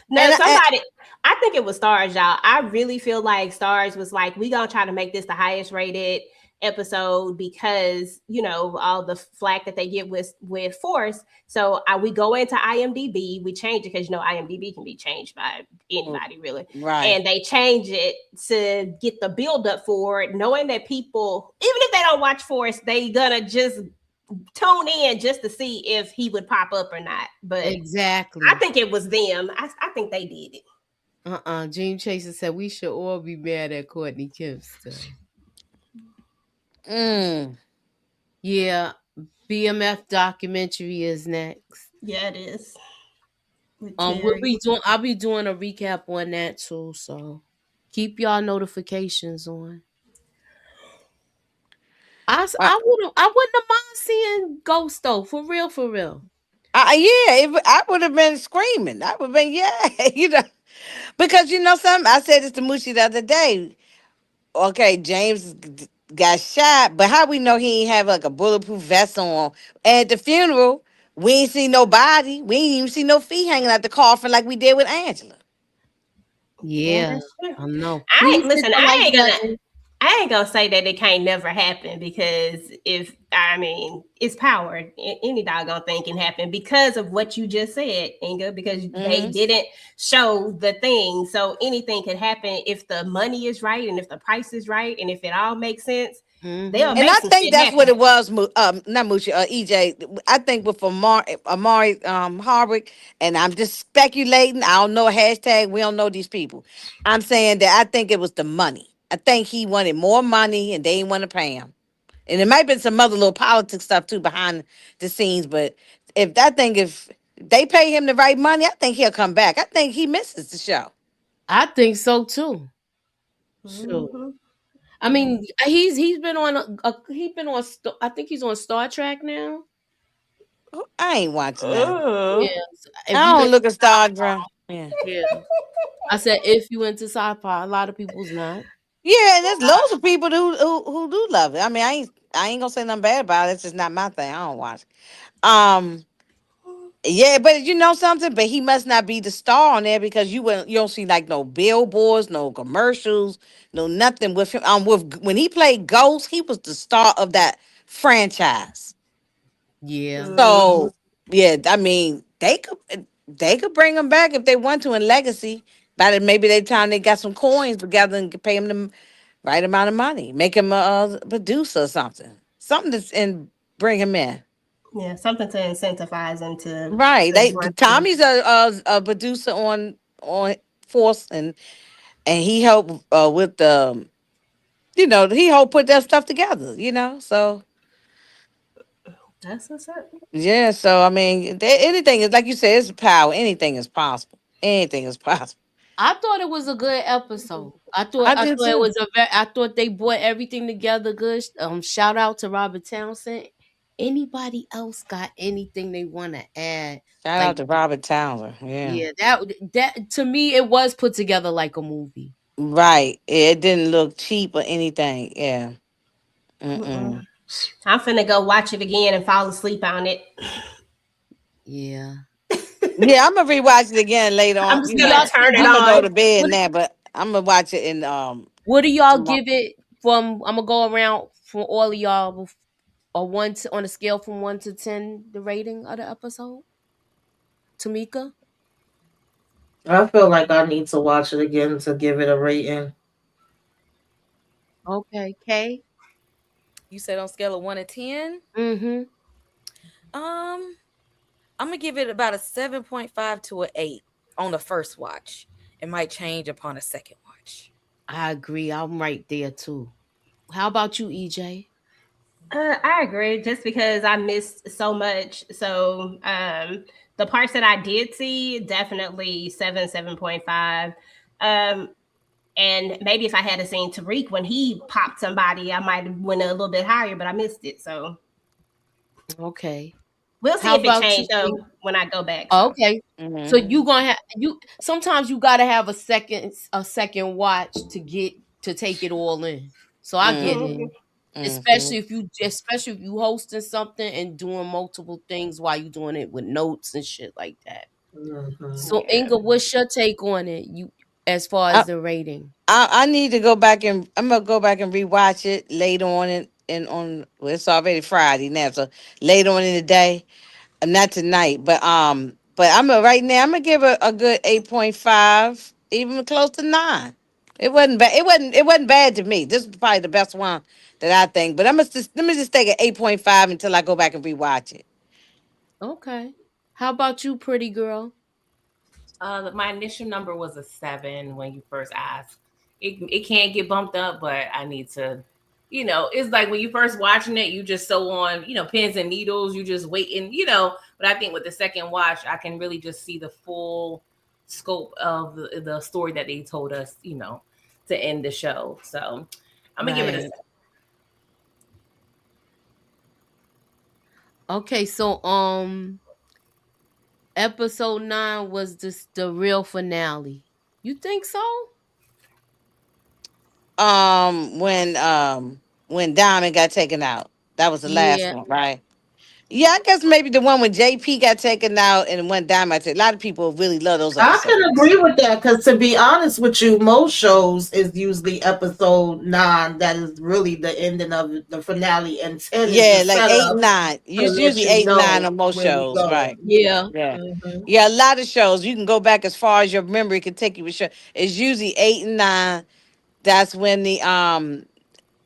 no And, somebody I think it was Stars, y'all. I really feel like Stars was like, we gonna try to make this the highest rated episode because all the flack that they get with Force. So we go into IMDb, we change it because IMDb can be changed by anybody really, right. and they change it to get the build up for it, knowing that people, even if they don't watch Force, they gonna just tune in just to see if he would pop up or not. But Exactly. I think it was them. I think they did it. Dream Chaser said we should all be mad at Courtney Kempster. Mm. Yeah, BMF documentary is next. Yeah, it is. With We'll Terry. be doing. I'll be doing a recap on that too. So keep y'all notifications on. Uh, I wouldn't have mind seeing Ghost though, for real, for real. yeah, I would have been screaming. I would have been, yeah, because something. I said this to Mushi the other day. Okay, James got shot, but how we know he ain't have like a bulletproof vest on? At the funeral, we ain't see no body. We ain't even see no feet hanging out the coffin like we did with Angela. Yeah, Yeah, that's true. I know. I Please hit listen. the like button. I ain't gonna say that it can't never happen because if I mean it's power. Any doggone thing can happen because of what you just said, Inga. Because they Hmm. didn't show the thing, so anything could happen if the money is right and if the price is right and if it all makes sense. They'll Mm-hmm. And make I some think shit that's happen. what it was. Not Mushi, EJ. I think with Amari Hardwick, and I'm just speculating. I don't know hashtag. We don't know these people. I'm saying that I think it was the money. I think he wanted more money, and they didn't want to pay him. And it might have been some other little politics stuff too behind the scenes. But if they pay him the right money, I think he'll come back. I think he misses the show. I think so too. Sure. Mhm. I mean, he's been on he's been on. I think he's on Star Trek now. I ain't watching that. Yeah. If I you don't into look at Star sci-fi, Trek. Yeah. yeah. I said if you into sci-fi, a lot of people's not. Yeah, and there's loads of people who do love it. I mean, I ain't gonna say nothing bad about it. It's just not my thing. I don't watch. Um, yeah, but you know something? But he must not be the star on there because you don't see like no billboards, no commercials, no nothing with him. With when he played Ghost, he was the star of that franchise. Yeah. Mhm. So yeah, I mean they could bring him back if they want to in Legacy. By the maybe they time they got some coins together and could pay him the right amount of money, make him a producer or something, something that's and bring him in. Yeah, something to incentivize them Right, to want to. Tommy's a producer on Force and he helped with the he helped put that stuff together. So That's what's up. yeah, so I mean, anything is like you said, it's power. Anything is possible. Anything is possible. I thought it was a good episode. I I did thought it too. was I thought they brought everything together good. Shout out to Robert Townsend. Anybody else got anything they want to add? Shout out Like, to Robert Towner. Yeah, yeah, that to me it was put together like a movie. right. It didn't look cheap or anything. Yeah. Mm-mm. Mm-mm. I'm finna go watch it again and fall asleep on it. Yeah. Yeah, I'm gonna rewatch it again later I'm on. just Do gonna y'all turn it I'm gonna what go on. to bed what now, but I'm gonna watch it in what do y'all tomorrow. give it from? I'm gonna go around for all of y'all on a scale from 1 to 10, the rating of the episode. Tamika. I feel like I need to watch it again to give it a rating. Okay, Kay. You said on scale of 1 to 10. Mm-hmm. Um, I'm gonna give it about a 7.5 to a 8 on the first watch. It might change upon a second watch. I agree. I'm right there too. How about you, EJ? I agree, just because I missed so much. So the parts that I did see, definitely 7.5. Um, and maybe if I had seen Tariq when he popped somebody, I might have went a little bit higher, but I missed it. So Okay. we'll see How if it about you, changed though Kay? when I go back. Oh, So okay. So Mm-hmm. you gonna have you sometimes you gotta have a second watch to take it all in. So I get it. Mm-hmm. mhm. Mm-hmm. Especially if you hosting something and doing multiple things while you doing it with notes and shit like that. Hmm. So Yeah. Inga, what's your take on it? You as far as the rating? I need to go back and I'm gonna go back and rewatch it later on and on well, it's already Friday now, so later on in the day. Not tonight, but right now I'm gonna give it a good 8.5, even close to 9. It wasn't bad. It wasn't bad to me. This is probably the best one that I think. But let me just take an 8.5 until I go back and rewatch it. Okay. How about you, pretty girl? My initial number was a 7 when you first asked. It can't get bumped up, but I need to. It's like when you first watching it, you just so on, pins and needles. You just waiting, But I think with the second watch, I can really just see the full scope of the story that they told us, to end the show. So I'm gonna give it a Right. 7. Okay, so episode 9 was this the real finale. You think so? When Diamond got taken out. That was the last Yeah. one, right? Yeah, I guess maybe the one when JP got taken out and when Diamond. A lot of people really love those I can episodes. agree with that because, to be honest with you, most shows is usually episode 9 that is really the ending of the finale, and 10 is the Yeah, like eight setup and nine. to It's let usually you eight and nine know on most where we shows, right? going. Yeah. Yeah. Hmm. Yeah, a lot of shows. You can go back as far as your memory can take you with show. It's usually 8 and 9. That's when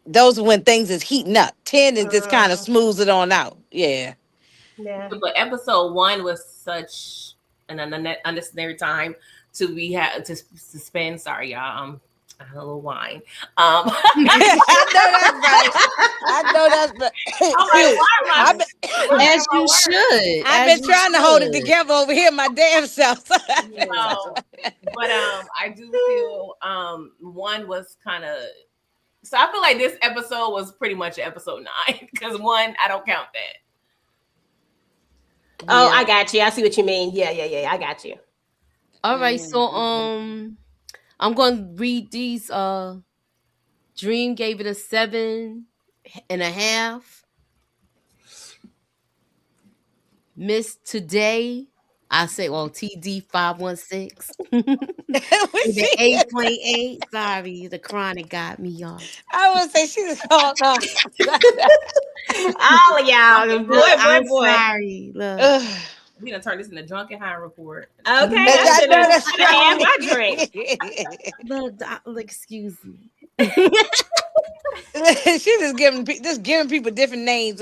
those are when things is heating up. 10 is just kind of smooths it on out. Yeah. Yeah. But episode 1 was such an unnecessary time to be had to suspend. Sorry, y'all. I had a little wine. I know that's right. I know that's right. I'm like, why am I? I've been, Why As am I you should. I've As been you trying to hold it should. together over here my damn self. Yeah. But I do feel one was kind of. So I feel like this episode was pretty much episode 9 because 1 I don't count that. Oh, Yeah. I got you. I see what you mean. Yeah. I got you. All right, so I'm gonna read these. Dream gave it a 7.5. Miss Today, I say, well, TD516. The 8.8. Sorry, the chronic got me, y'all. I would say she was called on. All of y'all, I'm boy. sorry. Look, We gonna turn this into drunken high report. Okay, I I should know have that's had my drink. look, excuse me. She just giving people different names.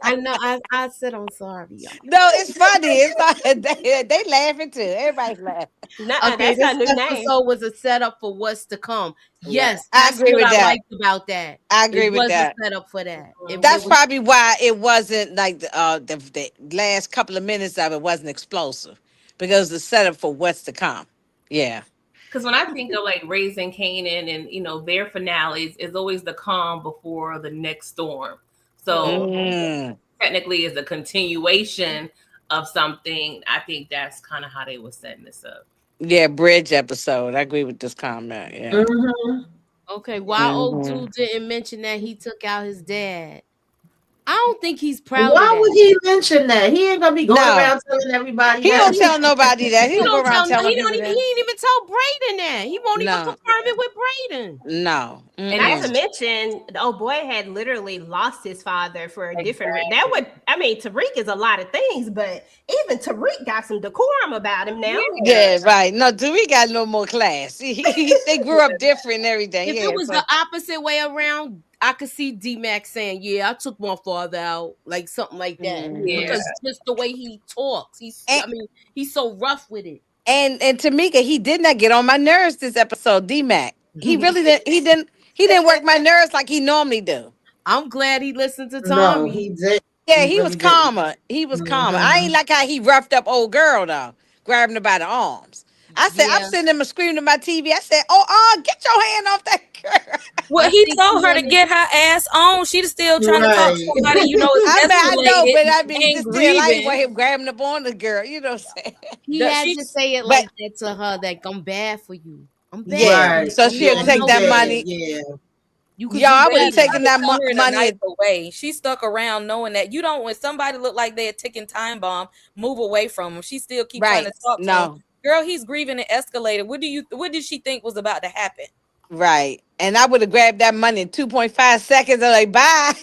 I know. I said I'm sorry, y'all. No, it's funny. It's not, they laughing too. Everybody's laughing. Nuh-uh, Okay, that's this her new name. episode was a setup for what's to come. Yeah. Yes, I that's agree what with I that. liked about that. I agree It with was that. a setup for that. That's It was, probably why it wasn't like the last couple of minutes of it wasn't explosive because the setup for what's to come. Yeah. Because when I think of like Raising Canaan and their finales is always the calm before the next storm. So Mm. technically is a continuation of something. I think that's kind of how they were setting this up. Yeah, bridge episode. I agree with this comment. Yeah. Hmm. okay, why old Mhm. dude didn't mention that he took out his dad? I don't think he's proud of Why would that. he mention that? He ain't gonna be going No, around telling everybody he that. don't tell nobody that. He He don't go don't around tell. telling He people don't even. He that. ain't even tell Brayden that. He won't even No, confirm it with Brayden. no. And Not that's to mention, the old boy had literally lost his father for a different. Exactly. That would, I mean, Tariq is a lot of things, but even Tariq got some decorum about him now. Yeah, right. No, we got no more class. They grew up different and everything. If Yeah, it was the opposite way around, I could see D-Mac saying, "Yeah, I took my father out," like something like that. Mhm. Because just the way he talks, and, he's so rough with it. and Tamika, he did not get on my nerves this episode. D-Mac, he really didn't. He didn't work my nerves like he normally do. I'm glad he listened to No, Tommy. he did. Yeah, He he was really didn't. calmer. He was calmer. I Hmm. ain't like how he roughed up old girl though, grabbing her by the arms. I said, I'm Yeah. sitting there screaming at my TV. I said, get your hand off that girl. Well, I he think told her to wanted- get her ass on. She's still trying to talk to Right. somebody is I know, but I escalated mean, and just still, I ain't want grieving. him grabbing up on the girl. You know what I'm saying? he The- had to she's say it But like that to her. That I'm bad for you. I'm bad for yeah, you. Right. so I'm she'll Yeah, not take he that helping. did. money. Yeah. You could Y'all, do I would But have he better. taken tried to that tell her in a money. nicer way. She stuck around knowing that you don't. When somebody look like they're a ticking time bomb, move away from him. She still keep trying Right. to talk to him. No. Girl, he's grieving and escalated. What did she think was about to happen? Right. And I would have grabbed that money in 2.5 seconds and like, bye.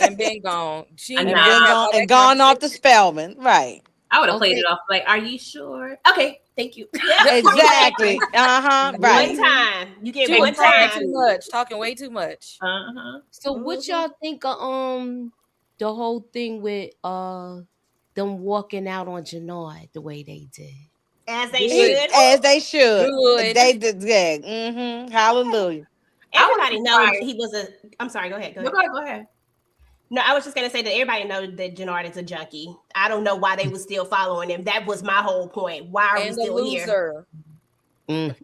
And been gone. She And ain't And even been nah, care gone about and that gone off the conversation. Spellman. Right. I would have played Okay. it off like, "Are you sure?" Okay, thank you. Yeah, Exactly. Uh-huh. One Right. time. You get She was one talking time. too much, talking way too much. So what y'all think of the whole thing with them walking out on Jannard the way they did? As they Good. should. As they should. Good. They did. Yeah. Mm-hmm. Hallelujah. Everybody knows surprised. he was a. I'm sorry. Go ahead. Go No, ahead. go ahead. No, I was just gonna say that everybody knows that Jannard is a junkie. I don't know why they was still following him. That was my whole point. Why are we And a still here? loser.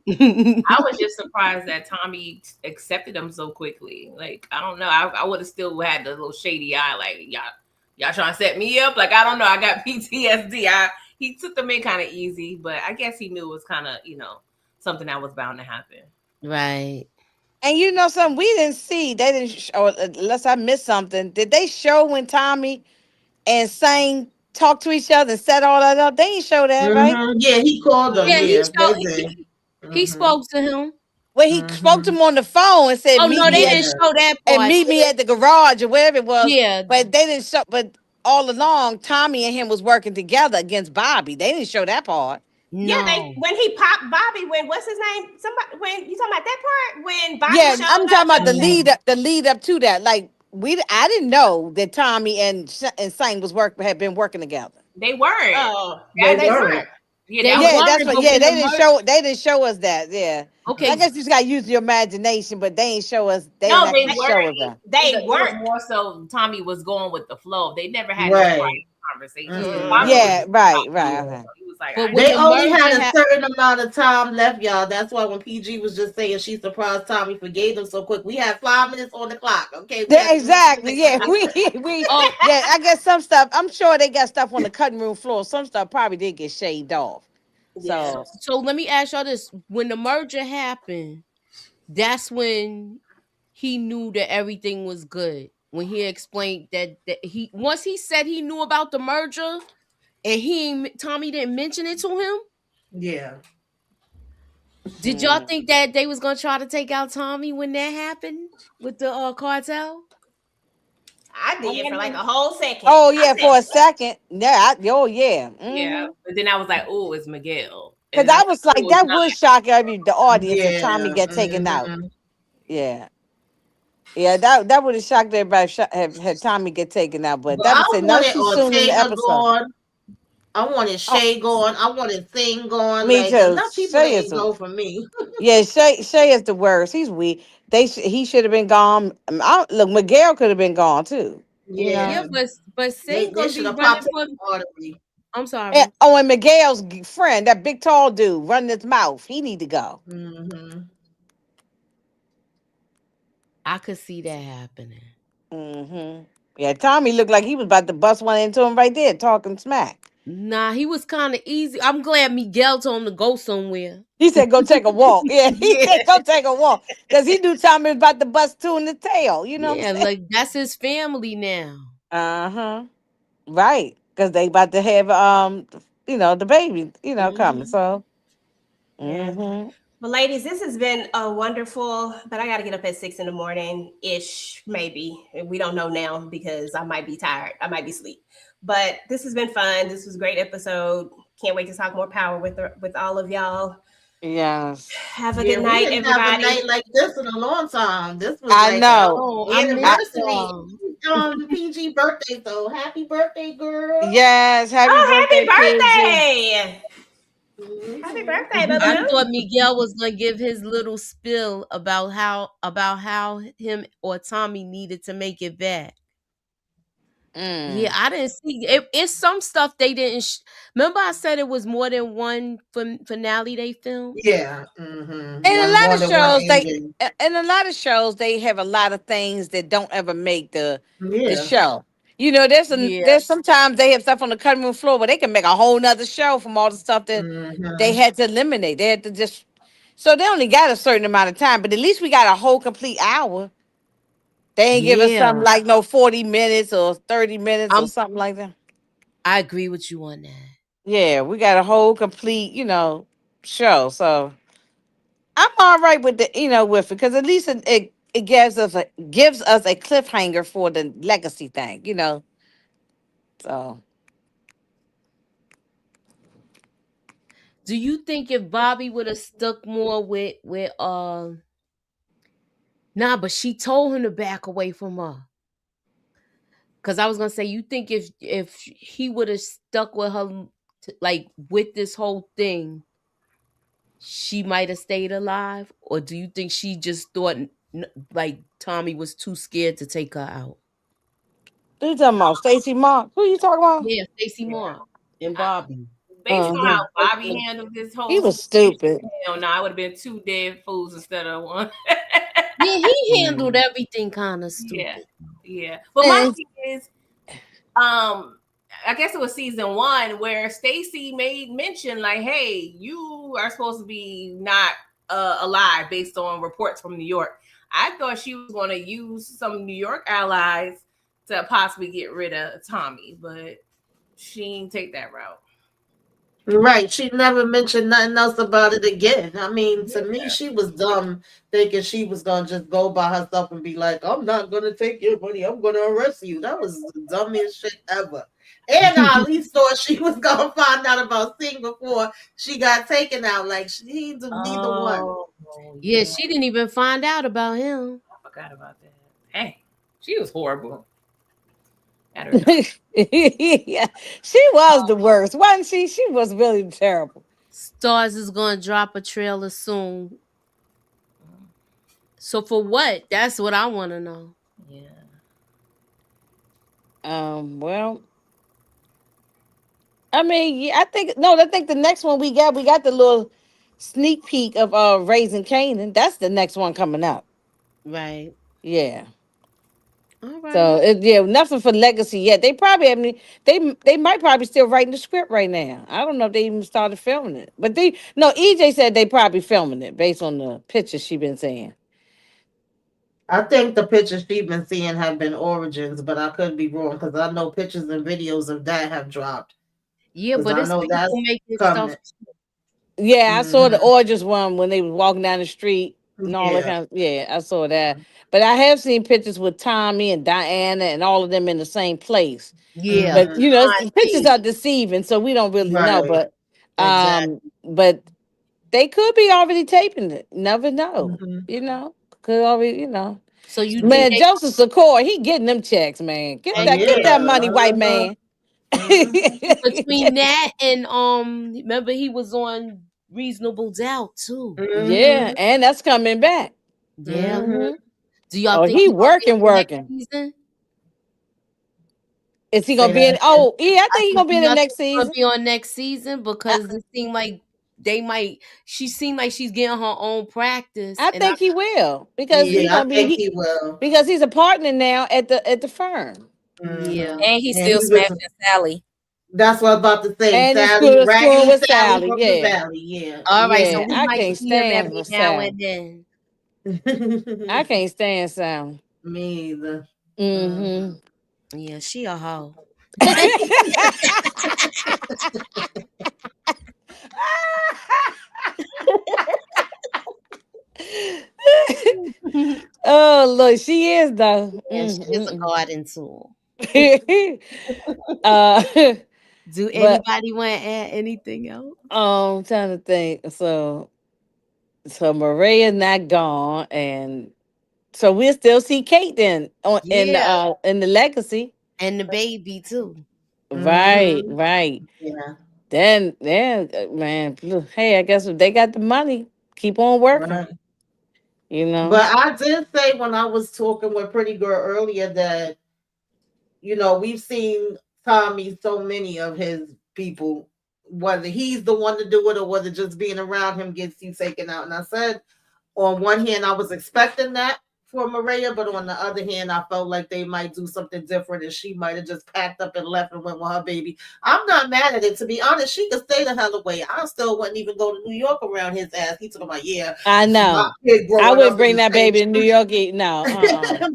I was just surprised that Tommy accepted him so quickly. Like, I don't know. I would have still had the little shady eye. Like, y'all trying to set me up? Like, I don't know. I got PTSD. He took them in kind of easy, but I guess he knew it was kind of, something that was bound to happen. Right. And you know something we didn't see. They didn't show, unless I missed something. Did they show when Tommy and Sang talked to each other and set all that up? They didn't show that, right? Yeah, he called them. Yeah, Yeah, they did. he spoke to him. When he spoke to him on the phone and said, Oh no, they Yeah. didn't show that and part. meet me at the garage or wherever it was. Yeah. But they didn't show. But all along, Tommy and him was working together against Bobby. They didn't show that part. Yeah, No. when he popped Bobby, what's his name? Somebody, when you talking about that part when Bobby Yeah, showed I'm up talking about with the lead up to that. Like I didn't know that Tommy and Sang had been working together. They weren't. Oh, They they weren't. weren't. Yeah, They that Yeah, was, that's what. but Yeah, when they the didn't merge- show. They didn't show us that. Yeah. Okay. I guess you just got to use your imagination, but they ain't show us. They no, didn't they actually show us weren't. that. They It was weren't. more so Tommy was going with the flow. They never had no Right. private conversation. Mhm. Bobby Yeah, was right. okay. He was like, But I when They the only merger had a happened, certain amount of time left, y'all. That's why when PG was just saying she surprised Tommy forgave him so quick, we had 5 minutes on the clock. Okay, we Yeah, had exactly. Yeah, we. oh, Yeah, I guess some stuff. I'm sure they got stuff on the cutting room floor. Some stuff probably did get shaved off. Yeah. So let me ask y'all this: when the merger happened, that's when he knew that everything was good. When he explained that he once he said he knew about the merger, and Tommy didn't mention it to him. Yeah. Did y'all think that they was gonna try to take out Tommy when that happened with the cartel? I did for like a whole second. oh I yeah, said, for a second. Yeah, oh yeah. yeah. But then I was like, oh, it's Miguel. Because And I was like, it's that not. would shock the audience if Yeah. Tommy get taken out. Mhm. Yeah. Yeah, that would have shocked everybody had Tommy get taken out. But But that I was said no wanted too soon in the Ortega episode. gone. I wanted Oh, Shay gone. I wanted Thing gone. me Like too. enough people Shay is didn't the go for me. yeah. Shay is the worst. He's weak. He should have been gone. Look, Miguel could have been gone too. You Yeah, Yeah. know. but Sing They gonna should be have running popped for. his artery. I'm sorry. And Miguel's friend, that big tall dude running his mouth, he need to go. Mm-hmm. I could see that happening. Yeah, Tommy looked like he was about to bust one into him right there, talking smack. Nah, he was kind of easy. I'm glad Miguel told him to go somewhere. He said, "Go take a walk." Yeah, he Yeah, said, "Go take a walk," because he knew Tommy was about to bust two in the tail. You know what yeah, I'm saying? like that's his family now. Right, because they about to have the baby, coming. Mhm. So, yeah. Well, ladies, this has been a wonderful, but I got to get up at 6 in the morning ish, maybe. We don't know now because I might be tired. I might be asleep. But this has been fun. This was a great episode. Can't wait to talk more power with all of y'all. yes, Have a Yeah, good we night, didn't have a everybody. night like this in a long time. This was I like know. Oh, I missed anniversary. PG birthday, so happy birthday, girl. Yes, happy Oh, birthday, PG. happy birthday! Happy birthday, I baby. thought Miguel was gonna give his little spill about how him or Tommy needed to make it back. Yeah, I didn't see it. It's some stuff they didn't. Remember, I said it was more than one finale they filmed. Yeah. Mm-hmm. And a One lot more of than one shows ending. they have a lot of things that don't ever make the Yeah. show. Yeah, There's sometimes they have stuff on the cutting room floor where they can make a whole nother show from all the stuff that they Mm-hmm. had to eliminate. They had to just so they only got a certain amount of time, but at least we got a whole complete hour. They ain't give us something yeah. like no 40 minutes or 30 minutes or I'm. something like that. I agree with you on that. Yeah, we got a whole complete, show. So I'm all right with with it because at least it gives us a cliffhanger for the legacy thing. So Do you think if Bobby would have stuck more with nah, but she told him to back away from her. Cause I was gonna say, you think if he would have stuck with her, like with this whole thing, she might have stayed alive, or do you think she just thought like Tommy was too scared to take her out? who you talking about? Stacy Mark? Who you talking about? Yeah, Stacey Mark and Bobby. Based on how Both Bobby look- handled this He whole was situation, stupid. hell no, I would have been two dead fools instead of one. Yeah, he handled everything kind of Yeah, stupid. yeah. But my And thing is, I guess it was season one where Stacy made mention like, "Hey, you are supposed to be not alive based on reports from New York." I thought she was going to use some New York allies to possibly get rid of Tommy, but she didn't take that route. Right. She never mentioned nothing else about it again. I mean, to me, Yeah. she was dumb thinking she was gonna just go by herself and be like, I'm not gonna take your money, I'm gonna arrest you. That was the dumbest shit ever. And I at least thought she was gonna find out about Sing before she got taken out. Like she do neither one. Oh, Yeah, yeah. she didn't even find out about him. I forgot about that. Dang, she was horrible. At her job. Yeah, she was the worst, wasn't she? She was really terrible. Stars is gonna drop a trailer soon. So for what? That's what I want to know. Yeah. Well, I mean, yeah, I think no, I think the next one we got the little sneak peek of Raising Canaan. That's the next one coming up. Right. Yeah. All So right. yeah, nothing for legacy yet. They probably haven't. They might probably still writing the script right now. I don't know if they even started filming it, but they no. EJ said they probably filming it based on the pictures she been saying. I think the pictures she been seeing have been origins, but I could be wrong because I know pictures and videos of that have dropped. Yeah, Because but I it's know people that's making stuff. coming. Yeah, I saw the Hmm. Origins one when they was walking down the street and all that Yeah. kind of. Yeah, I saw that. But I have seen pictures with Tommy and Diana and all of them in the same place. Yeah. But Hmm. you know, the pictures Auntie. are deceiving, so we don't really know. Right. But they could be already taping it. Never know. Hmm. You know, could already. You know, So you think man, they Joseph Secor, he getting them checks, man. Oh Get yeah. that money, white man. between that and remember he was on Reasonable Doubt too. Yeah, Hmm. and that's coming back. Yeah. Hmm. Do y'all Oh, think he he gonna be working, in the next working. season? Is he gonna Say be that in? again. Oh, yeah, I I think he said, gonna do be in the y'all next think he gonna season. be on next season? I, Because it seemed like they might. She seemed like she's getting her own practice, I and I think he will because he yeah, Yeah, I gonna be think he will. because he's a partner now at the firm, yeah. Hmm. And he's And still he was. smashing Sally. That's what I was about to say. and he's Sally, screwing Raggedy with Sally Sally. from the Yeah, Valley. Yeah. All right, so yeah. we I might can't see him stand every for now Sally. and then. I can't stand Sally. Me either. Mm-hmm. Hmm. Yeah, she a hoe. Oh look, she is though. Yeah, she is a Mm-mm. garden tool. uh, Do but anybody want to add anything else? I'm trying to think. So Maria's not gone, and so we'll still see Kate then on Yeah, in the legacy. and the baby too. Right, Hmm. right. Yeah. Then man, look, hey, I guess if they got the money, keep on working. Right. You know. But I did say when I was talking with Pretty Girl earlier that we've seen Tommy so many of his people, whether he's the one to do it or whether just being around him gets you taken out. And I said, on one hand, I was expecting that for Maria, but on the other hand, I felt like they might do something different and she might have just packed up and left and went with her baby. I'm not mad at it. To be honest, she could stay the hell away. I still wouldn't even go to New York around his ass. He talking about, yeah, I my know. kid I growing wouldn't up in bring the that same baby to New York. No,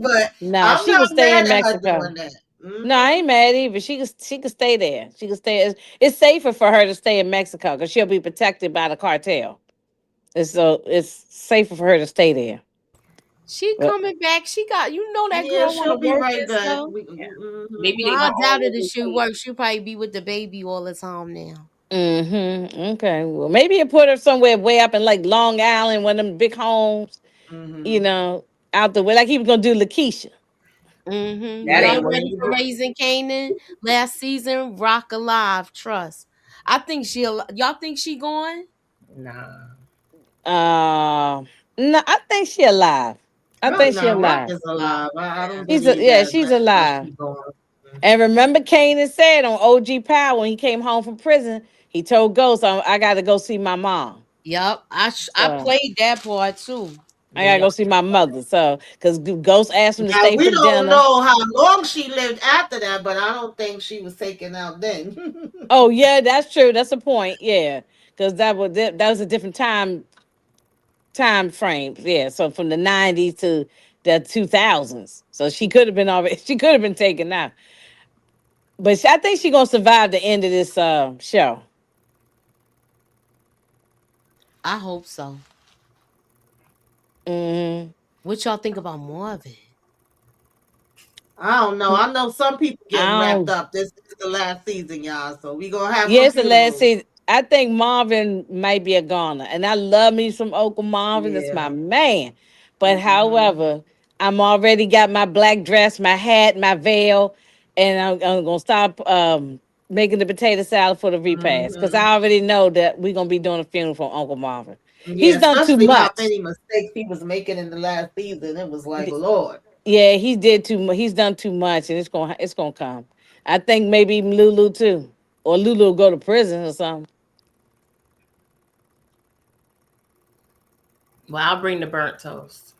but no. I'm She can not stay mad in at her Mexico. doing that. No, I Hmm. ain't mad either. She can stay there. She can stay. It's safer for her to stay in Mexico because she'll be protected by the cartel. It's safer for her to stay there. She But coming back. She got that Yeah, girl want to she'll be work right and back. stuff. Yeah. Mhm. Maybe No, they're I gonna doubt all it if lose she weight. work. She'll probably be with the baby all the time now. okay, well maybe you put her somewhere way up in like Long Island, one of them big homes. You Mhm. know, out the way, like he was gonna do Lakeisha. That Y'all ain't Yeah. ready for working. Raising Canaan? Last season, Rock Alive, trust. I think she'll. Y'all think she going? Nah. Uh, no, I think she alive. I I Oh think think she no, Rock alive. is alive. alive. I don't Yeah. believe Yeah, that. she's That alive. she going. And remember, Kanan said on OG Power when he came home from prison, he told Ghost, I got to go see my mom. Yep. I So, played that part too. I gotta Yeah. go see my mother. So, because Ghost asked him to Now stay we for don't dinner. know how long she lived after that, but I don't think she was taken out then. Oh yeah, that's true. That's a point. Yeah, because that was a different time frame. Yeah, so from the '90s to the 2000s. So she could have been already. She could have been taken out. But I think she's gonna survive the end of this show. I hope so. Hmm. What y'all think about Marvin? I don't know. I know some people getting I wrapped don't. up. This is the last season, y'all. So we gonna have some Yes, the last funerals. season. I think Marvin might be a goner, and I love me some Uncle Marvin. That's my Yeah. man. But Hmm. however, I'm already got my black dress, my hat, my veil, and I'm gonna stop making the potato salad for the repast because Hmm. I already know that we're gonna be doing a funeral for Uncle Marvin. Yeah, He's done too especially how much. many mistakes he was making in the last season. It was like, Lord. Yeah, he did too much. He's done too much, and it's gonna come. I think maybe even Lulu too, or Lulu will go to prison or something. Well, I'll bring the burnt toast.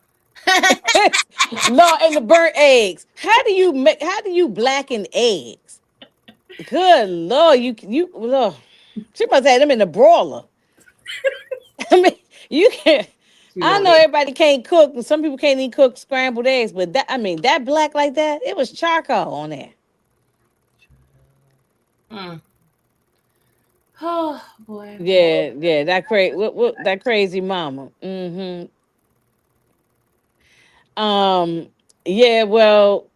Lord, and the burnt eggs. How do you blacken eggs? Good Lord, you Lord. She must have them in the broiler. I mean, you can't. You I know know they. everybody can't cook, and some people can't even cook scrambled eggs, but that black like that, it was charcoal on there. Mm. Oh boy. Yeah, yeah, that crazy, what that crazy mama. Mm-hmm. Yeah, well,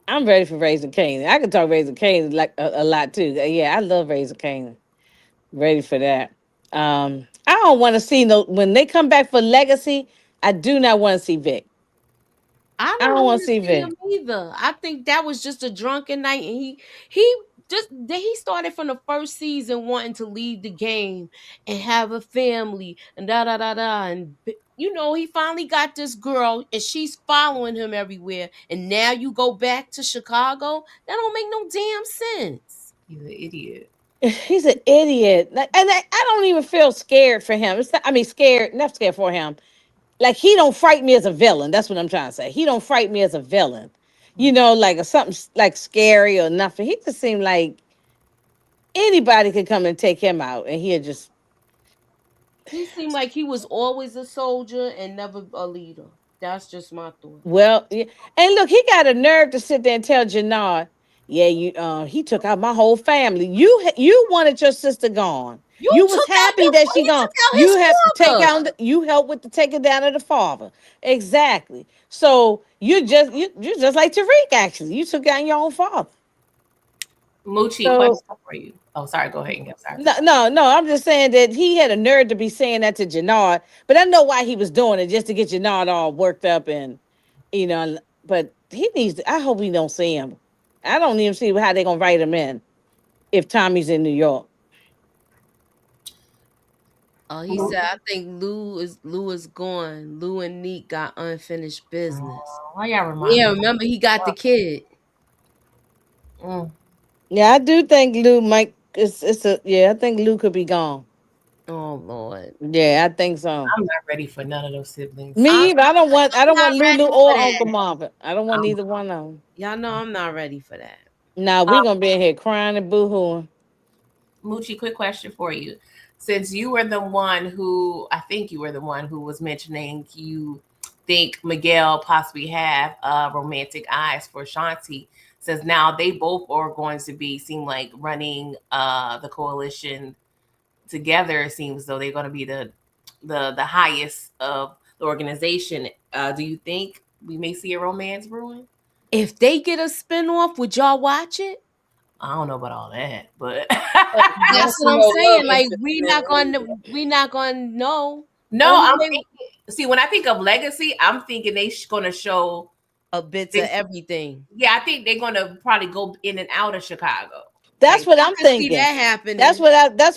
I'm ready for Raising Canaan. I can talk Raising Canaan like a lot too. Yeah, I love Raising Canaan. Ready for that. I don't want to see no when they come back for Legacy. I do not want to see Vic. I I don't don't want want to to see see Vic. him either. I think that was just a drunken night, and he he started from the first season wanting to leave the game and have a family and da da da da he finally got this girl and she's following him everywhere, and now you go back to Chicago. That don't make no damn sense. He's an idiot. He's an idiot. Like, and I don't even feel scared for him. It's not, I mean, scared, not scared for him. Like he don't frighten me as a villain. That's what I'm trying to say. He don't frighten me as a villain. Like something like scary or nothing. He just seemed like anybody could come and take him out, and he'll just He seemed like he was always a soldier and never a leader. That's just my thought. well, yeah. And look, he got a nerve to sit there and tell Jannard, yeah, he took out my whole family. You wanted your sister gone. You You was took out happy that she you gone. took out You his have take father. out you helped with the taking down of the father. Exactly. So you're just like Tariq actually. You took down your own father. Moochie, So question for you. Oh, sorry. Go ahead. I'm sorry. no, no, no. I'm just saying that he had a nerve to be saying that to Jannard, but I know why he was doing it, just to get Jannard all worked up and you know. But he needs. I hope we don't see him. I don't even see how they're gonna write him in if Tommy's in New York. Oh, he said, I think Lou is gone. Lou and Neek got unfinished business. Why y'all remind Yeah, me? remember he got the kid. Mm, Yeah, I do think Lou might. It's a yeah. I think Lou could be gone. Oh Lord. Yeah, I think so. I'm not ready for none of those siblings. I'm Me either. I I'm don't not want ready Lulu for or Uncle that. Marvin. I don't want Um, either one of them. Y'all know I'm not ready for that. Nah, we gonna be in here crying and boohooing. Moochie, quick question for you. Since you were the one who, I think you were the one who was mentioning you think Miguel possibly have romantic eyes for Shanti, since now they both are going to be seem like running the coalition together. It seems though they're going to be the highest of the organization. Do you think we may see a romance brewing? If they get a spinoff, would y'all watch it? I don't know about all that, but That's what I'm No love saying. Like interest we in it not gonna either. we not gonna know. no, Only I'm way thinking. See, when I think of legacy, I'm thinking going to show. a bit of They, everything. yeah, I think they're going to probably go in and out of Chicago. That's Like, what I I'm could see thinking. that happening. That's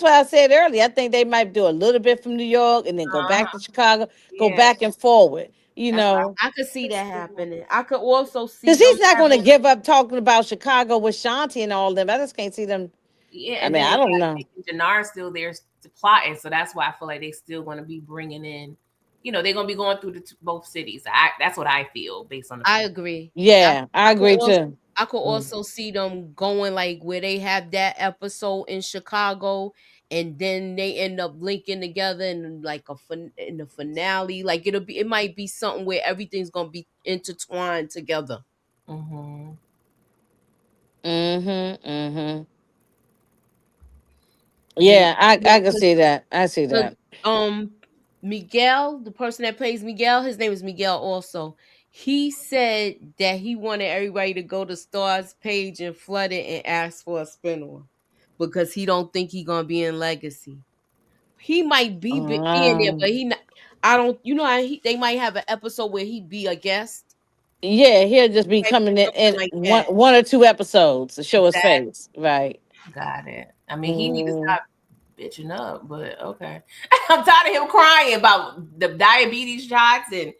what I said earlier. I think they might do a little bit from New York and then go back to Chicago, go yeah, back and forward. that's what I could see that happening. I could also see Because them he's not going to having give up talking about Chicago with Shanti and all them. I just can't see them. yeah. I And mean, then I don't know. Jannard's still there plotting. So that's why I feel like they still going to be bringing in, they're going to be going through both cities. That's what I feel based on the I film. agree. Yeah, I could agree also, too. I could also see them going like where they have that episode in Chicago, and then they end up linking together in like in the finale. Like it might be something where everything's gonna be intertwined together. Mm-hmm. Yeah, I can see that. I see that. Miguel, the person that plays Miguel, his name is Miguel also. He said that he wanted everybody to go to Star's page and flood it and ask for a spinoff because he don't think he gonna be in Legacy. He might be in there, but he not. I don't. You know, they might have an episode where he be a guest. Yeah, he'll just be Might be coming in something like one that. one or two episodes to show his Exactly. face. Right. Got it. I mean, he needs to stop bitching up, but okay. I'm tired of him crying about the diabetes shots and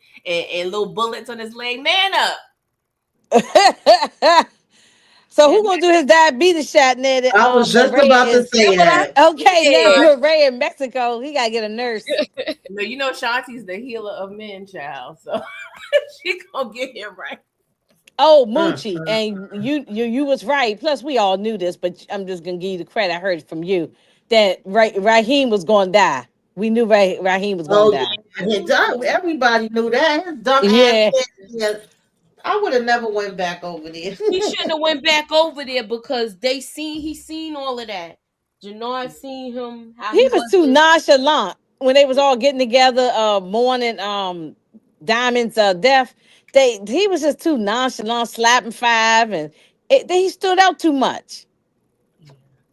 little bullets on his leg. Man up. So who gonna do his diabetes shot now that I was when just Ray about to is say that. okay, now Yeah. with Ray in Mexico, he gotta get a nurse. No, Shanti's the healer of men, child. So she gonna get him right. Oh, Moochie, and you was right. Plus, we all knew this, but I'm just gonna give you the credit. I heard it from you that Raheem was gonna die. We knew Raheem was gonna die. Everybody knew that. His dumb Yeah. ass. I would have never went back over there. He shouldn't have went back over there because he seen all of that. Jannard seen him how He he was too wasn't. nonchalant when they was all getting together, mourning Diamond's death. He was just too nonchalant, slapping five, and he stood out too much.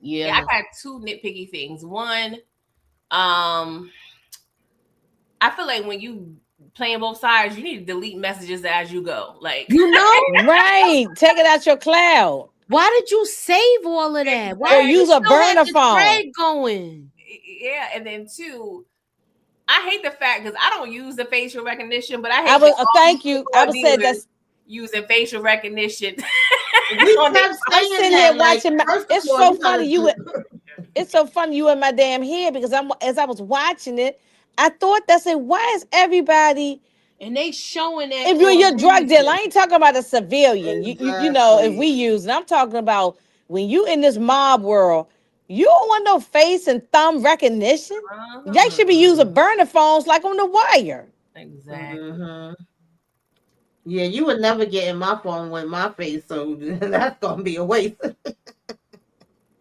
Yeah, I got two nitpicky things. One, I feel like when you playing both sides, you need to delete messages as you go. Like right? Take it out your cloud. Why did you save all of that? Why Or did you use a still have burner the phone? thread going? Yeah, and then two, I hate the fact because I don't use the facial recognition, but I hate. Thank you. I was saying that's using facial recognition. I'm sitting here watching. It's so funny it's so funny you in my damn head because as I was watching it, I thought that said, why is everybody and they showing that if you're your drug dealer? I ain't talking about a civilian. You know, if we use it, I'm talking about when you in this mob world, you don't want no face and thumb recognition. They should be using burner phones like on the wire. Exactly. Yeah, you would never get in my phone with my face, so that's gonna be a waste.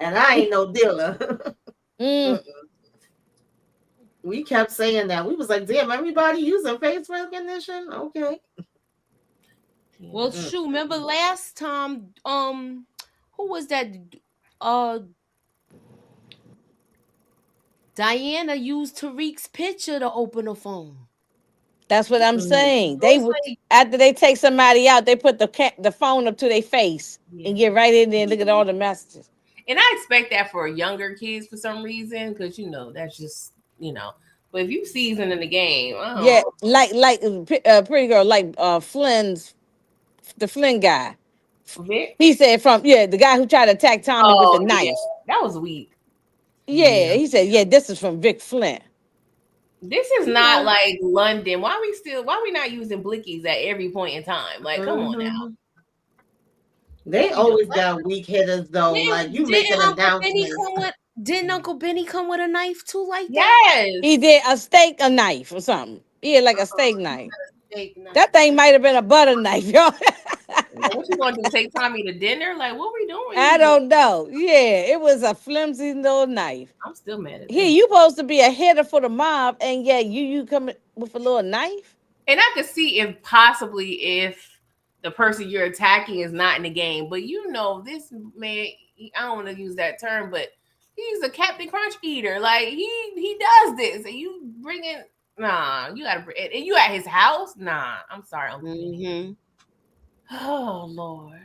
And I ain't no dealer. We kept saying that. We was like, damn, everybody using face recognition? Okay. Well, shoot, remember last time, who was that? Diana used Tariq's picture to open the phone. That's what I'm saying. They after they take somebody out, they put the phone up to their face and get right in there and look at all the messages. And I expect that for younger kids for some reason, because that's just But if you seasoned in the game, yeah, like pretty girl, like the Flynn guy. Vic? He said the guy who tried to attack Tommy with the knife. Yeah. That was weak. Yeah, he said, this is from Vic Flynn. This is not like London. Why we not using blickies at every point in time? Like, come on now. They always got weak hitters though. Like you making announcements. Didn't Uncle Benny come with a knife too like that? Yes. He did a knife or something. Yeah, like a steak knife. That thing might have been a butter knife, y'all. What you going to do? Take Tommy to dinner? Like, what we doing? I don't know. Yeah, it was a flimsy little knife. I'm still mad at that. You supposed to be a hitter for the mob, and yeah, you come with a little knife. And I could see if the person you're attacking is not in the game, but this man, I don't want to use that term, but he's a Captain Crunch eater. Like he does this, and you bring in you gotta bring and you at his house. I'm sorry, Uncle. Oh Lord,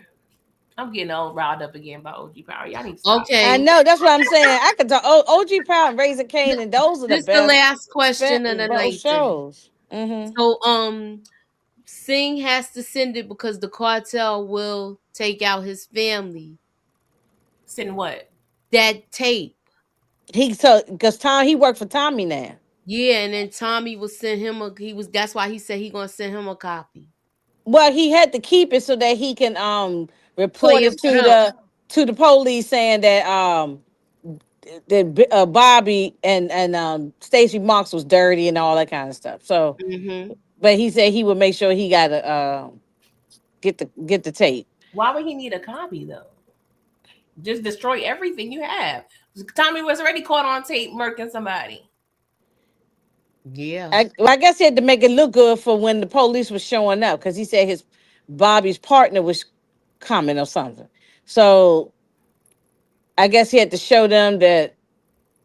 I'm getting all riled up again by OG Power. Y'all need to stop. Okay, I know that's what I'm saying. I could talk OG Power and Raising Cane, and those are the best. This the last question of the night shows. So Singh has to send it because the cartel will take out his family. Send what? That tape. Because he worked for Tommy now. Yeah, and then Tommy will send him that's why he said he gonna send him a copy. Well, he had to keep it so that he can Play report it it for to him. the police saying that Bobby and Stacy Marks was dirty and all that kind of stuff. So, Hmm. but he said he would make sure he got to get the tape. Why would he need a copy though? Just destroy everything you have. Tommy was already caught on tape murking somebody. Yeah. I guess he had to make it look good for when the police was showing up because he said his Bobby's partner was coming or something. So I guess he had to show them that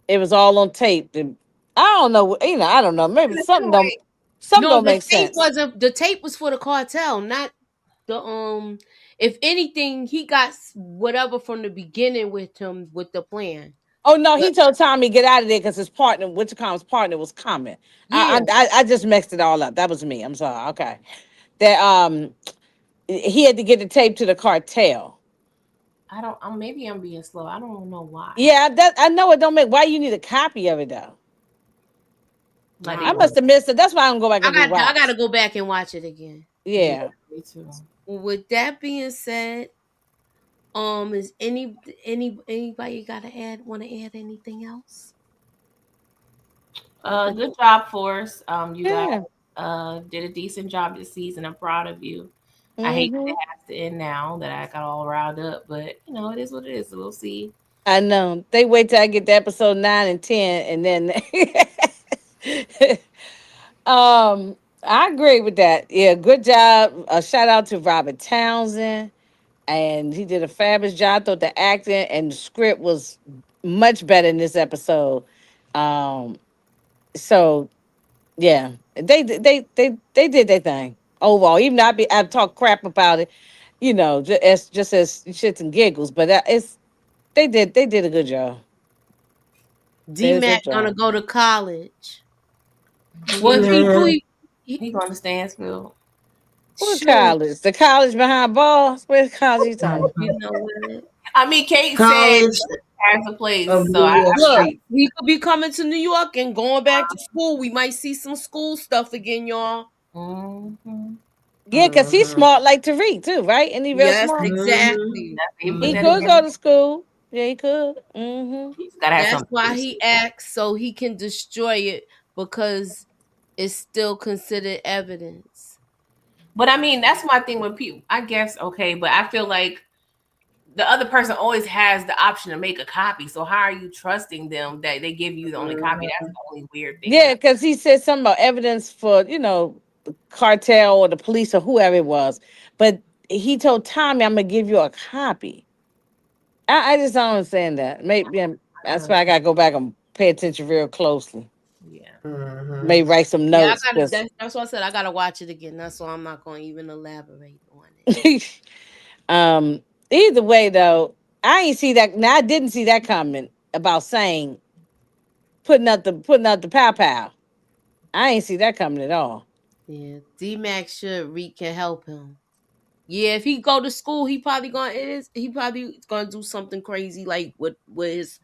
it was all on tape. I don't know. I don't know. Maybe something No, don't make sense. the tape was for the cartel, not the if anything, he got whatever from the beginning with him with the plan. Oh no, But he told Tommy get out of there because his partner, Wichicom's partner, was coming. yeah, I just mixed it all up. That was me. I'm sorry. Okay, that he had to get the tape to the cartel. I don't. Maybe I'm being slow. I don't know why. Yeah, that I know it don't make. Why you need a copy of it though? Like I they must want. have missed it. That's why I'm gonna go back and I rewatch. gotta go back and watch it again. Yeah, Yeah. me too. With that being said, is anybody gotta want to add anything else? Good job, Force. You guys Yeah. did a decent job this season. I'm proud of you. I hate that Hmm. it has to end now that I got all riled up, but it is what it is. So we'll see. I know. They wait till I get to episode 9 and 10, and then I agree with that. Yeah, good job. A shout out to Robert Townsend, and he did a fabulous job. I thought the acting and the script was much better in this episode. Um, so yeah, they did their thing overall. Even though I've talked crap about it, just as shits and giggles, but they did a good job. They D did a Mac good gonna job. go to college. Well, if He he do, Mhm. he he going to Stansfield. What should. college? The college behind bars? Where's college you talking You Mhm. know what? I mean, Kate said College has a place, of so New York I Look, State. agree. he could be coming to New York and going back to school. We might see some school stuff again, y'all. Mm-hmm. about? Yeah, because he's Mhm. smart like Tariq, too, right? And he real Yes, smart. Mhm. exactly. They put He that could Mhm. go together. to school. Yeah, he could. Hmm. He's got to have That's something to why do. he acts so he can destroy it because it's still considered evidence. But I mean, that's my thing with people. I guess okay, but I feel like the other person always has the option to make a copy. So how are you trusting them that they give you the only copy? That's Mhm. the only weird thing Yeah, about. because he said something about evidence for, the cartel or the police or whoever it was. But he told Tommy, I'm going to give you a copy. I just don't understand that. Maybe I that's don't. why I got to go back and pay attention real closely. Yeah. Maybe Mhm. write some Yeah, I notes. gotta. 'Cause That's why I said I gotta watch it again. That's why I'm not going to even elaborate on it. um, either way, though, I ain't see that. Now, I didn't see that comment about saying putting out the pow pow. I ain't see that coming at all. Yeah, D Max should Reek can help him. Yeah, if he go to school, he probably gonna do something crazy like what his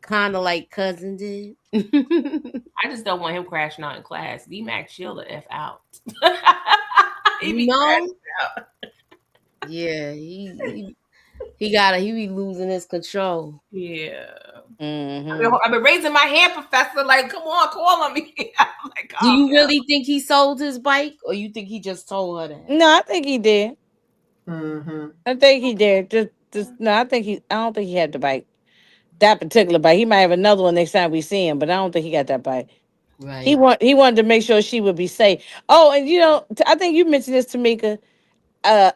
kind of like cousin did. I just don't want him crashing out in class. D Mac chill the F out. He You be know? crashing out. Yeah, he be losing his control. Yeah. Hmm. I've been raising my hand, Professor. Like, come on, call on me. I'm like, Do calm you down. really think he sold his bike, or you think he just told her that? No, I think he did. Mhm. I think he did. Just no. I don't think he had the bike. That particular bike. He might have another one next time we see him, but I don't think he got that bike. Right. He wanted to make sure she would be safe. Oh, and I think you mentioned this, Tamika,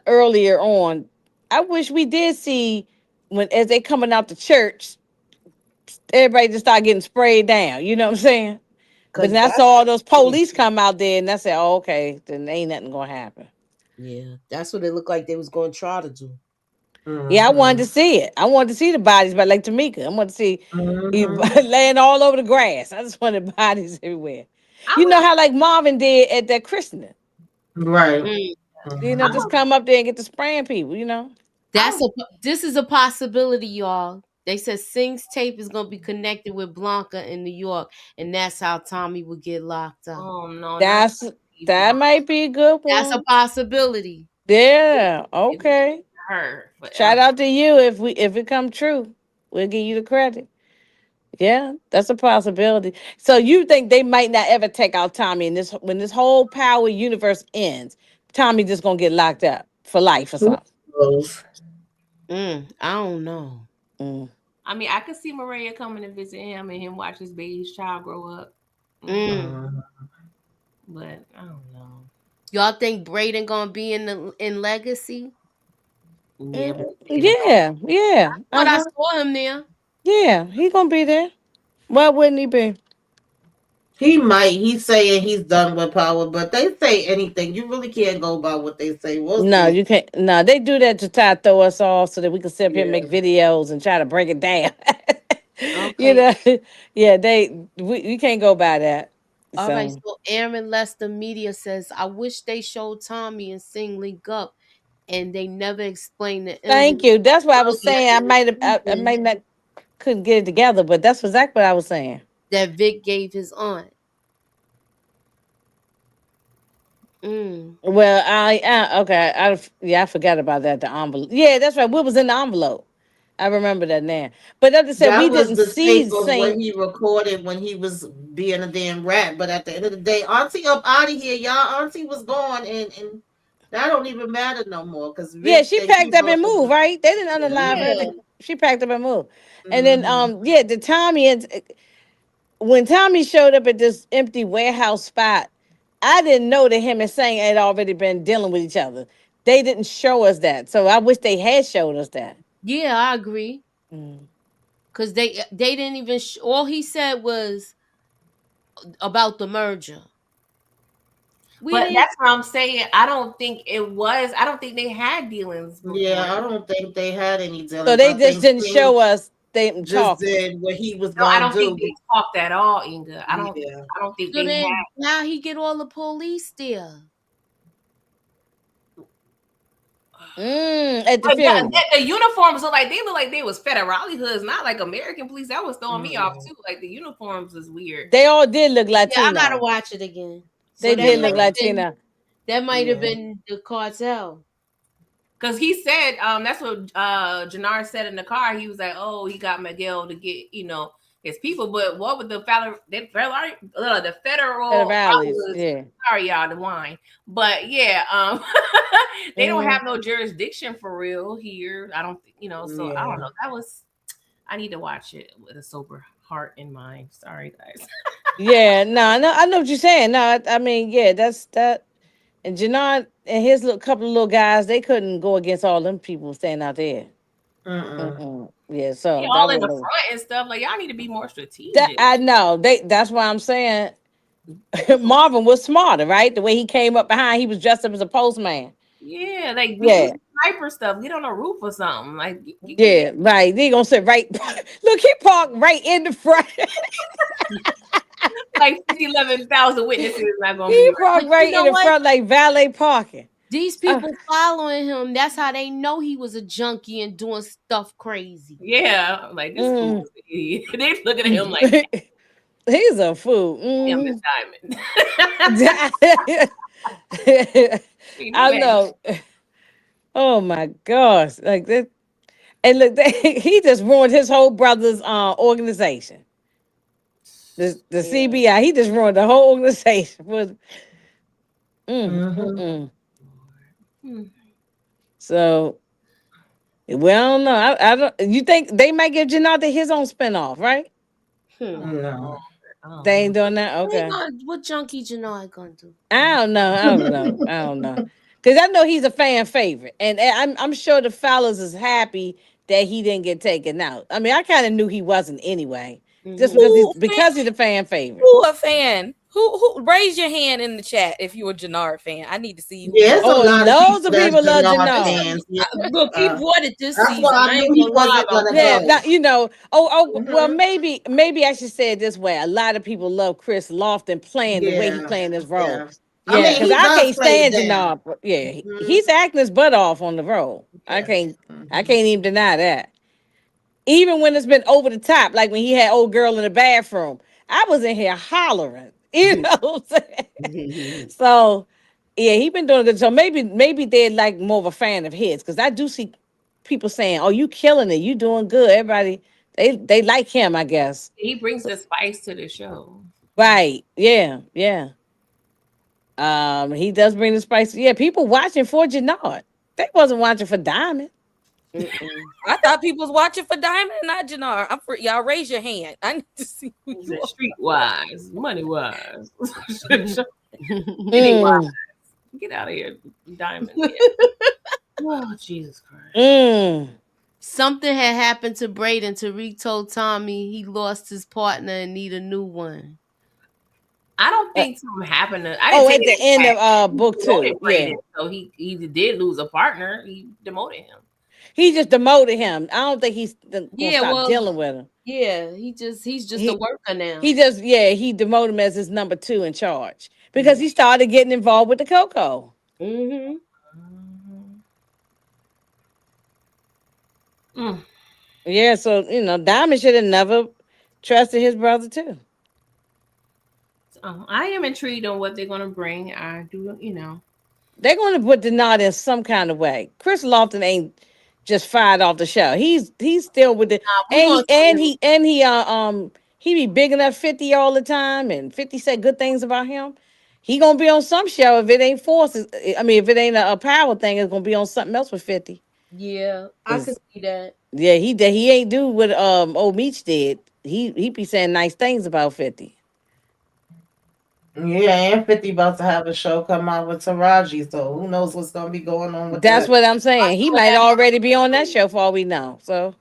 earlier on. I wish we did see when as they coming out the church, everybody just start getting sprayed down. You know what I'm saying? But Cause then I that's saw all those police come out there, and I said, "Oh, okay, then ain't nothing gonna happen." yeah, that's what it looked like they was going to try to do. Yeah, I wanted to Mhm. see it. I wanted to see the bodies, but like Tamika, I wanted to see you Mhm. laying all over the grass. I just wanted bodies everywhere. I You know would, how like Marvin did at that christening. Right. Mm. I Just would, come up there and get to spraying people. I would, This is a possibility, y'all. They said Singh's tape is gonna be connected with Blanca in New York, and that's how Tommy would get locked up. Oh no, not That's that Blanc. might be a good That's a one. possibility. Yeah. It would be Okay. her Shout forever. out to you if it come true. We'll give you the credit. Yeah, that's a possibility. So you think they might not ever take out Tommy in this when this whole power universe ends? Tommy just gonna get locked up for life or Who something. knows? I don't know. Mm. I mean, I could see Maria coming to visit him and him watch his baby's child grow up. Mm. But I don't know. Y'all think Braden gonna be in Legacy? Yeah, Mm, but in a yeah, yeah, Thought I uh-huh. saw him there. Yeah, he gonna be there. Why wouldn't he be? He might. He's saying he's done with power, but they say anything. You really can't go by what they say. We'll No, see. you can't. No, they do that to try to throw us off so that we can sit up here and Yeah. make videos and try to break it down. You Okay. know, yeah, we can't go by that. All right. So So Aaron Lester Media says, I wish they showed Tommy and Sing link up, and they never explained the ending thank you. That's what I of was that saying. I season might not couldn't get it together, but that's exactly what I was saying. that Vic gave his aunt. Mm. Well, okay. I forgot about that. The envelope. Yeah, that's right. What was in the envelope? I remember that now. But as I said, we That was didn't the see tape the of what same. he recorded when he was being a damn rat. But at the end of the day, Auntie up out of here, y'all. Auntie was gone, and that don't even matter no more because Yeah, Vic she think he packed up and brought moved. the. Right? They didn't unalive Yeah. her. Yeah. She packed up and moved. And then Mm-hmm. yeah, the Tommy and when Tommy showed up at this empty warehouse spot, I didn't know that him and Sang had already been dealing with each other. They didn't show us that, so I wish they had showed us that. Yeah, I agree. Mm. Cause they didn't even all he said was about the merger. We But didn't. that's what I'm saying. I don't think it was. I don't think they had dealings before. Yeah, I don't think they had any So dealings. they I just think didn't King show us them just talking. did what he was No, I gonna don't think do. they talked at all, Inga. I don't. Yeah. I don't think So they then had. how he get all the police there? At the Like funeral. the uniforms look like they was federale hoods, not like American police. That was throwing me off Mm. too. Like the uniforms is weird. They all did look Yeah, I gotta Latino. watch it again. So They that did might look Yeah. have been Latino. Yeah. the cartel. Cause he said, that's what Jannar said in the car. He was like, "Oh, he got Miguel to get his people." But what would the federal Federales. Yeah. sorry y'all the wine, but yeah, they don't Mm. have no jurisdiction for real here. I don't think So I don't Yeah. know. I need to watch it with a sober heart and mind. Sorry guys. Yeah, no, I know what you're saying. No, I mean, yeah, that's that. And Janard and his little couple of little guys, they couldn't go against all them people standing out there. Mm-mm. Mm-mm. Yeah, They so that all in was the front and stuff. Like y'all need to be more that. strategic. I know they. That's why I'm saying Marvin was smarter, right? The way he came up behind, he was dressed up as a postman. Yeah, like be do Yeah, some sniper stuff. Get on a roof or something. Like get yeah, right. They gonna sit right. Look, he parked right in the front. like 11,000 witnesses not gonna He be But parked you right in know the what? front like valet parking. These Uh, people following him, that's how they know he was a junkie and doing stuff crazy. yeah, like this fool mm. is an idiot. They looking at him like He's a fool. damn this Mhm. diamond. Can you I imagine? know. Oh my gosh. Like that. And look, he just ruined his whole brother's organization. The Yeah. CBI. He just ruined the whole organization. Mm-hmm. Hmm. So well, I don't know. I don't. You think they might give Janata his own spinoff, right? Hmm. Oh No. Lord. Oh They no. ain't doing that. What, Okay. what junkie Janai gonna do? I don't know. I don't know. I don't know. Because I know he's a fan favorite, and I'm sure the fellas is happy that he didn't get taken out. I mean, I kind of knew he wasn't anyway, just Mm-hmm. because he's Who fan? because he's a fan favorite. Who a fan? Who raise your hand in the chat if you're a Jannard fan? I need to see who Yeah, you it's a are. Oh, lot of loads people of that's people love Denard It's Janard. fans. Yeah. look, he bought it this That's why season. I I knew ain't he gonna lie wasn't about gonna Yeah, that. go. not well, Hmm. maybe I should say it this way. A lot of people love Chris Lofton playing the way he Yeah. playing his role. Yeah. I Yeah, mean, because he I does can't play it stand down. Janard. Yeah, Hmm. he's acting his butt off on the role. Yeah. I Hmm. can't even deny that. Even when it's been over the top, like when he had old girl in the bathroom, I was in here hollering. You know what I'm saying? So yeah, he been doing good. So maybe they're like more of a fan of his because I do see people saying, "Oh, you killing it, you doing good." Everybody they like him, I guess. He brings the spice to the show. Right? Yeah, yeah. He does bring the spice. Yeah, people watching for Jannard. They wasn't watching for Diamond. Mm-mm. I thought people was watching for Diamond and not Jannar. I'm for y'all. Raise your hand. I need to see who He's you a are. street wise, money wise, penny wise. Mm, Get out of here, Diamond. Yeah. Oh Jesus Christ! mm. Something had happened to Braden. Tariq told Tommy he lost his partner and need a new one. I don't Uh, think something happened. I didn't oh, take at the it end back. of He book demoted two, yeah. Braden, so he either did lose a partner. He demoted him. He just demoted him. I don't think he's gonna Yeah, stop well, dealing with him. yeah, he's just a He worker he now. just yeah, he demoted him as his number two in charge because Yeah. he started getting involved with the Coco. Mm-hmm. Mhm. Mm. Yeah, so Diamond should have never trusted his brother too. So I am intrigued on what they're gonna bring. I do. They're going to put Denard in some kind of way. Chris Lofton ain't just fired off the show. He's still with the We're and gonna he see and him. he he be big enough 50 all the time, and 50 said good things about him. He gonna be on some show if it ain't forces. I mean, if it ain't a power thing, it's gonna be on something else with 50. Yeah, I could 'Cause, see that. yeah, he ain't do what old Meech did. He be saying nice things about 50. Yeah, and 50 about to have a show come out with Taraji, so who knows what's gonna be going on with That's that. what I'm I saying. He saw might that. already be on that show for all we know. So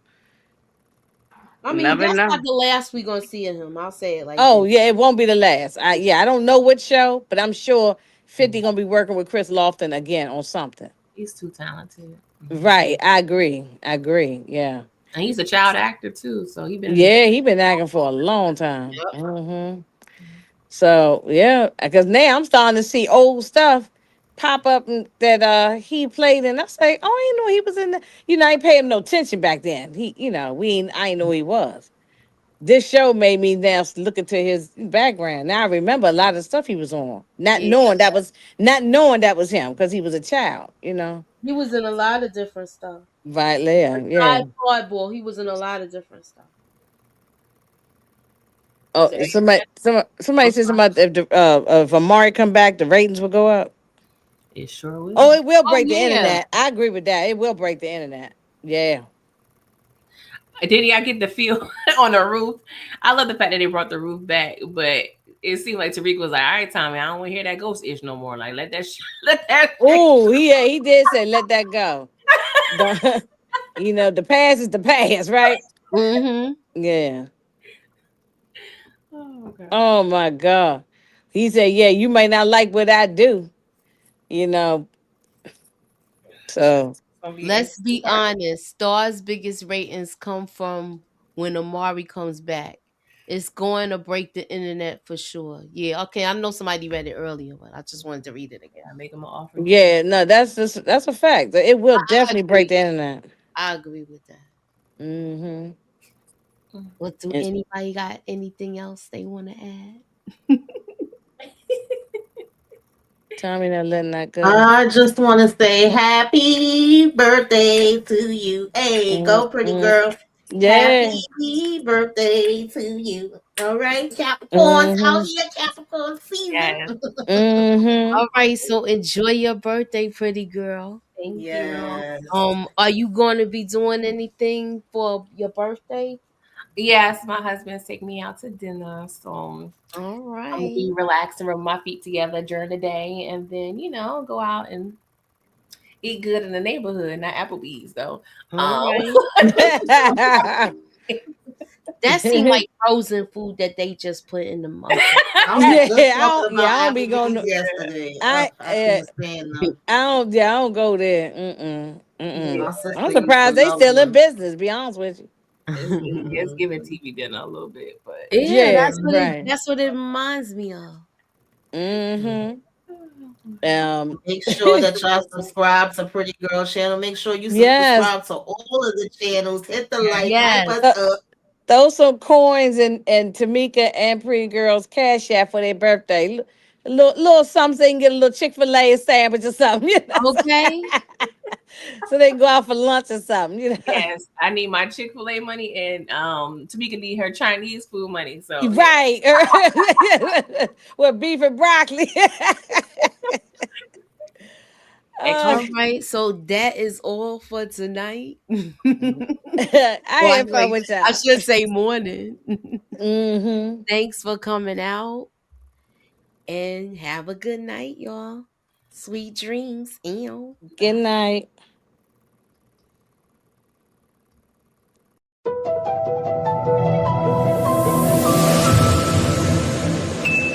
I mean, never that's know. not the last we gonna see of him. I'll say it like Oh that. yeah, it won't be the last. I don't know which show, but I'm sure 50 gonna be working with Chris Lofton again on something. He's too talented, Right. I agree. I agree. Yeah. and he's a child actor too. So he been. Yeah, he been acting for a long time. So yeah, because now I'm starting to see old stuff pop up that he played in. I say, oh, I didn't know he was in the. I ain't pay him no attention back then. I ain't know who he was. This show made me now look into his background. Now I remember a lot of stuff he was on, Yeah, not knowing that was him because he was a child. he was in a lot of different stuff. Right there, yeah. Besides Hardball, he was in a lot of different stuff. Oh, So somebody said something about if Amari come back, the ratings will go up. It sure Oh, will. it will oh break the yeah. internet. I agree with that. It will break the internet. Yeah. Did I get the feel on the roof? I love the fact that they brought the roof back, but it seemed like Tariq was like, "All right, Tommy, I don't want to hear that ghost ish no more. Like, let that, let that." Oh, he did say let that go. The, the past is the past, right? Mm-hmm. Yeah. Oh god. Oh my God. He said, yeah, you might not like what I do, you know. So It's gonna be Let's interesting. be honest. Star's biggest ratings come from when Amari comes back. It's going to break the internet for sure. Yeah, okay. I know somebody read it earlier, but I just wanted to read it again. I make him an offer he can't. yeah, no, that's a fact. It will I definitely break agree. the internet. I agree with that. Mm-hmm. What do And anybody got anything else they want to add? Tommy not letting that go. I just want to say happy birthday to you. Hey, go pretty Mm-hmm. girl. Yeah. Happy birthday to you. All right, Capricorns out Mm-hmm. here, Capricorn season. Yes. Mm-hmm. All right, so enjoy your birthday, pretty girl. Thank you. Yes. Are you going to be doing anything for your birthday? Yes, my husband's taking me out to dinner, so All I'm gonna right. be relaxed and rub my feet together during the day, and then go out and eat good in the neighborhood, not Applebee's though. All Um, right. That seemed like frozen food that they just put in the oven. I was yeah, just talking about I don't be going. Applebee's yesterday. I I can't stand them. I don't go there. Mm-mm. yeah, Mm-mm. My I'm sister used to surprised they love still in them. business. Be honest with you. it's giving TV dinner a little bit, but Yeah, Yeah, that's what it right. that's what it reminds me of. Mm-hmm. Make sure that y'all subscribe to Pretty Girl channel. Make sure you Yes. subscribe to all of the channels. Hit the like, Yes. hype us up. Throw some coins and Tamika and Pretty Girl's cash app for their birthday. Little something so they can get a little Chick-fil-A sandwich or something, you know. Okay. So they can go out for lunch or something, you know. Yes, I need my Chick-fil-A money, and Tamika need her Chinese food money. So Right. With beef and broccoli. All right, so that is all for tonight. I had fun with y'all. I should say morning. Mm-hmm. Thanks for coming out, and have a good night, y'all. Sweet dreams. Ew. Good night.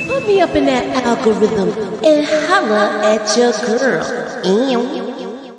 Put me up in that algorithm and holla at your girl. Ew.